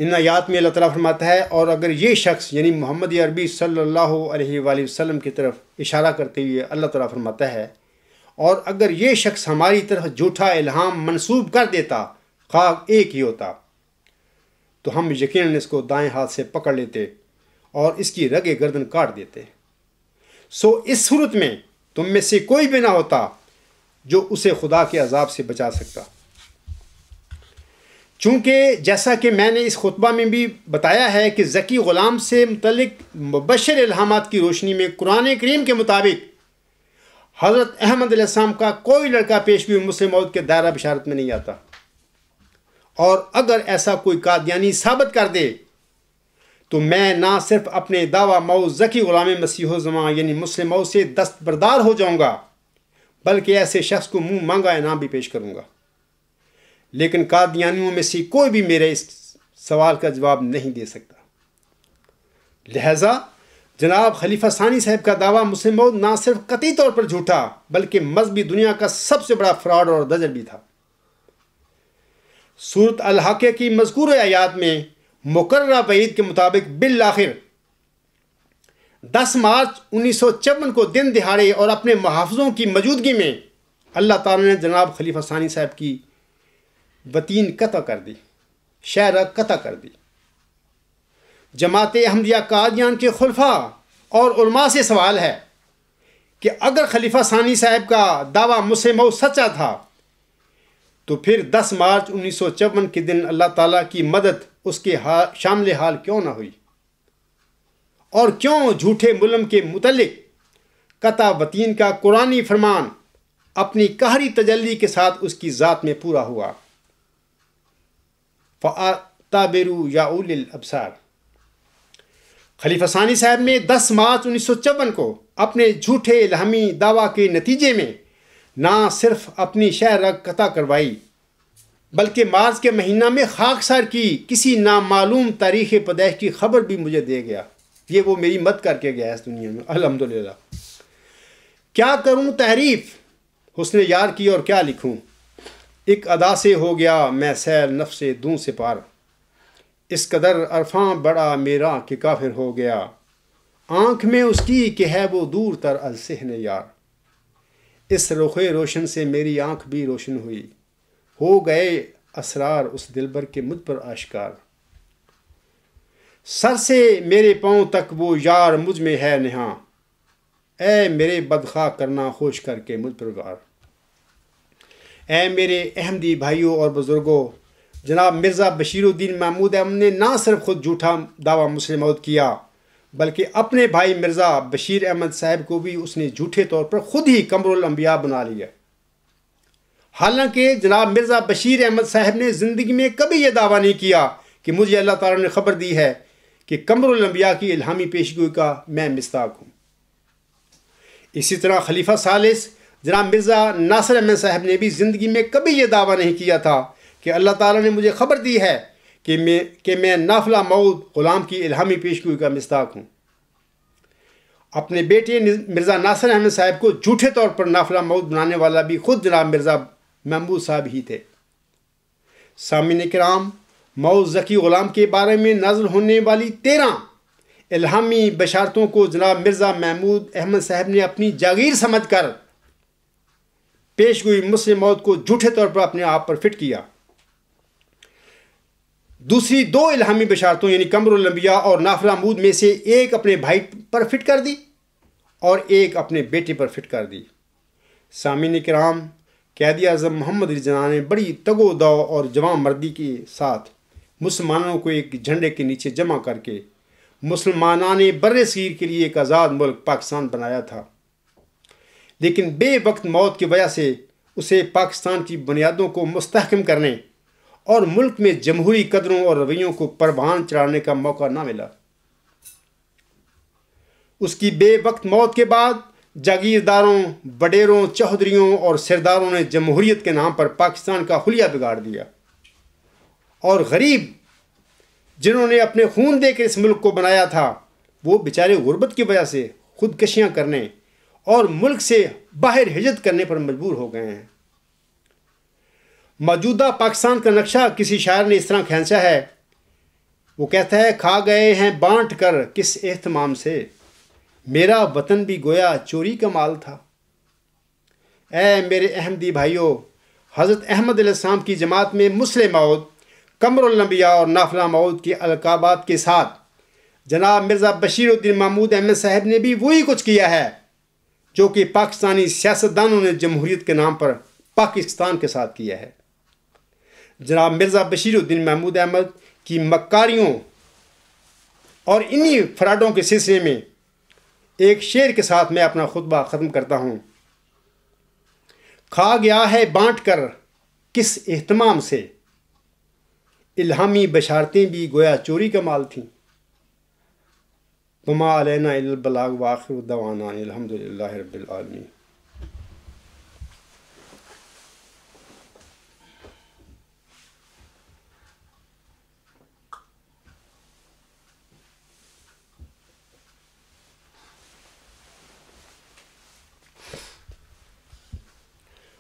ان آیات میں اللہ تعالیٰ فرماتا ہے اور اگر یہ شخص یعنی محمد عربی صلی اللہ علیہ وآلہ وسلم کی طرف اشارہ کرتے ہوئے اللہ تعالیٰ فرماتا ہے اور اگر یہ شخص ہماری طرف جھوٹا الہام منسوب کر دیتا خواہ ایک ہی ہوتا تو ہم یقیناً اس کو دائیں ہاتھ سے پکڑ لیتے اور اس کی رگ گردن کاٹ دیتے۔ سو اس صورت میں تم میں سے کوئی بھی نہ ہوتا جو اسے خدا کے عذاب سے بچا سکتا۔ چونکہ جیسا کہ میں نے اس خطبہ میں بھی بتایا ہے کہ ذکی غلام سے متعلق مبشر الہامات کی روشنی میں قرآن کریم کے مطابق حضرت احمد علیہ السلام کا کوئی لڑکا پیش بھی مسلم موعود کے دائرہ بشارت میں نہیں آتا، اور اگر ایسا کوئی قادیانی ثابت کر دے تو میں نہ صرف اپنے دعویٰ موعود ذکی غلام مسیح الزمان یعنی مسلم موعود سے دستبردار ہو جاؤں گا بلکہ ایسے شخص کو منہ مانگا انعام بھی پیش کروں گا۔ لیکن قادیانیوں میں سے کوئی بھی میرے اس سوال کا جواب نہیں دے سکتا۔ لہذا جناب خلیفہ ثانی صاحب کا دعویٰ مسلم موعود نہ صرف قطعی طور پر جھوٹا بلکہ مذہبی دنیا کا سب سے بڑا فراڈ اور دجل بھی تھا۔ سورۃ الحاقہ کی مذکورہ آیات میں مقررہ وعید کے مطابق بالآخر 10 مارچ 1954 کو دن دہاڑے اور اپنے محافظوں کی موجودگی میں اللہ تعالیٰ نے جناب خلیفہ ثانی صاحب کی وطین قطع کر دی، شہرہ قطع کر دی۔ جماعت احمدیہ قادیان کے خلفاء اور علماء سے سوال ہے کہ اگر خلیفہ ثانی صاحب کا دعویٰ مسلم موعود سچا تھا تو پھر 10 مارچ 1954 کے دن اللہ تعالیٰ کی مدد اس کے شامل حال کیوں نہ ہوئی، اور کیوں جھوٹے ملم کے متعلق قطع وطین کا قرآنی فرمان اپنی قہری تجلی کے ساتھ اس کی ذات میں پورا ہوا۔ فَأَعْتَبِرُوا يَا أُولِي الْأَبْصَارِ۔ خلیفہ ثانی صاحب نے 10 مارچ 1954 کو اپنے جھوٹے الہامی دعویٰ کے نتیجے میں نہ صرف اپنی شہرہ قطع کروائی بلکہ مارچ کے مہینہ میں خاکسار کی کسی نامعلوم تاریخ پیدائش کی خبر بھی مجھے دے گیا۔ یہ وہ میری مدد کر کے گیا اس دنیا میں، الحمدللہ۔ کیا کروں تعریف حسن یار کی اور کیا لکھوں، ایک ادا سے ہو گیا میں سیل نفس دوں سے پار، اس قدر عرفاں بڑا میرا کہ کافر ہو گیا، آنکھ میں اس کی کہ ہے وہ دور تر از صحن یار، اس رخ روشن سے میری آنکھ بھی روشن ہوئی، ہو گئے اسرار اس دلبر کے مجھ پر آشکار، سر سے میرے پاؤں تک وہ یار مجھ میں ہے نہاں، اے میرے بدخواہ کرنا خوش کر کے مجھ پر وار۔ اے میرے احمدی بھائیوں اور بزرگوں، جناب مرزا بشیر الدین محمود احمد نے نہ صرف خود جھوٹا دعویٰ مسلم موعود کیا بلکہ اپنے بھائی مرزا بشیر احمد صاحب کو بھی اس نے جھوٹے طور پر خود ہی قمر الانبیاء بنا لیا۔ حالانکہ جناب مرزا بشیر احمد صاحب نے زندگی میں کبھی یہ دعویٰ نہیں کیا کہ مجھے اللہ تعالیٰ نے خبر دی ہے کہ قمر الانبیاء کی الہامی پیشگوئی کا میں مصداق ہوں۔ اسی طرح خلیفہ ثالث جناب مرزا ناصر احمد صاحب نے بھی زندگی میں کبھی یہ دعویٰ نہیں کیا تھا کہ اللہ تعالیٰ نے مجھے خبر دی ہے کہ میں نافلہ موعود غلام کی الہامی پیشگوئی کا مصداق ہوں۔ اپنے بیٹے مرزا ناصر احمد صاحب کو جھوٹے طور پر نافلہ موعود بنانے والا بھی خود جناب مرزا محمود صاحب ہی تھے۔ سامعین کرام، موعود ذکی غلام کے بارے میں نازل ہونے والی 13 الہامی بشارتوں کو جناب مرزا محمود احمد صاحب نے اپنی جاگیر سمجھ کر پیشگوئی مسلم موعود کو جھوٹے طور پر اپنے آپ پر فٹ کیا۔ دوسری 2 الہامی بشارتوں یعنی قمر الانبیاء اور نافلہ موعود میں سے ایک اپنے بھائی پر فٹ کر دی اور ایک اپنے بیٹے پر فٹ کر دی۔ سامعین کرام، قائد اعظم محمد علی جناح نے بڑی تگ و دو اور جواں مردی کے ساتھ مسلمانوں کو ایک جھنڈے کے نیچے جمع کر کے مسلمانان بر صغیر کے لیے ایک آزاد ملک پاکستان بنایا تھا، لیکن بے وقت موت کی وجہ سے اسے پاکستان کی بنیادوں کو مستحکم کرنے اور ملک میں جمہوری قدروں اور رویوں کو پروان چڑھانے کا موقع نہ ملا۔ اس کی بے وقت موت کے بعد جاگیرداروں، وڈیروں، چودھریوں اور سرداروں نے جمہوریت کے نام پر پاکستان کا حلیہ بگاڑ دیا، اور غریب جنہوں نے اپنے خون دے کر اس ملک کو بنایا تھا وہ بیچارے غربت کی وجہ سے خودکشیاں کرنے اور ملک سے باہر ہجرت کرنے پر مجبور ہو گئے ہیں۔ موجودہ پاکستان کا نقشہ کسی شاعر نے اس طرح کھینچا ہے وہ کہتا ہے کھا گئے ہیں بانٹ کر کس اہتمام سے، میرا وطن بھی گویا چوری کا مال تھا۔ اے میرے احمدی بھائیوں، حضرت احمد علیہ السلام کی جماعت میں مسلم موعود، قمر الانبیاء اور نافلہ موعود کے القابات کے ساتھ جناب مرزا بشیر الدین محمود احمد صاحب نے بھی وہی کچھ کیا ہے جو کہ پاکستانی سیاستدانوں نے جمہوریت کے نام پر پاکستان کے ساتھ کیا ہے۔ جناب مرزا بشیر الدین محمود احمد کی مکاریوں اور انہی فراڈوں کے سلسلے میں ایک شعر کے ساتھ میں اپنا خطبہ ختم کرتا ہوں۔ کھا گیا ہے بانٹ کر کس اہتمام سے، الہامی بشارتیں بھی گویا چوری کا مال تھیں۔ وما علینا الا البلاغ وآخر دعوانا الحمد للہ رب العالمین۔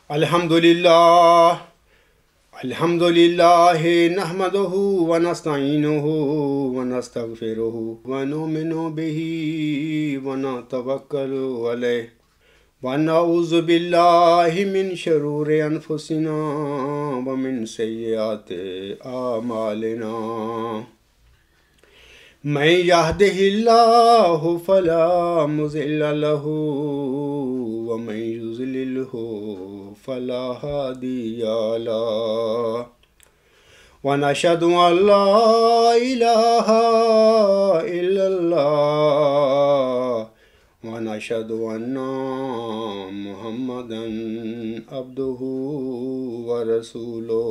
الحمد للہ الحمد للہ نحمدہ ونستعینہ ونستغفرہ ونؤمن بہ ونتوکل علیہ ونعوذ باللہ من شرور انفسنا ومن سیئات اعمالنا، من یہدہ اللہ فلا مضل لہ ومن یضللہ فلا ہادی لہ، ونشہد ان لا الہ الا اللہ ونشہد ان محمدا عبدہ ورسولہ۔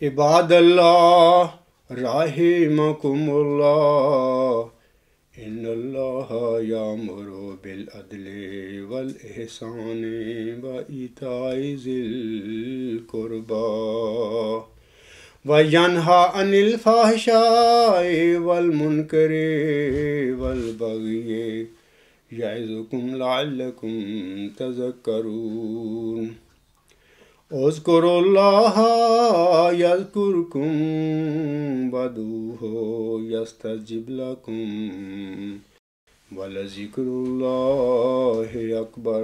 عباد اللہ رحمکم اللہ، ان اللہ یامر بالعدل والاحسان وایتاء ذی القربی وینہی عن الفحشاء والمنکر والبغی یعظکم لعلکم تذکرون۔ اذکروا اللہ یذکرکم وادعوہ یستجب لکم ولذکر اللہ اکبر۔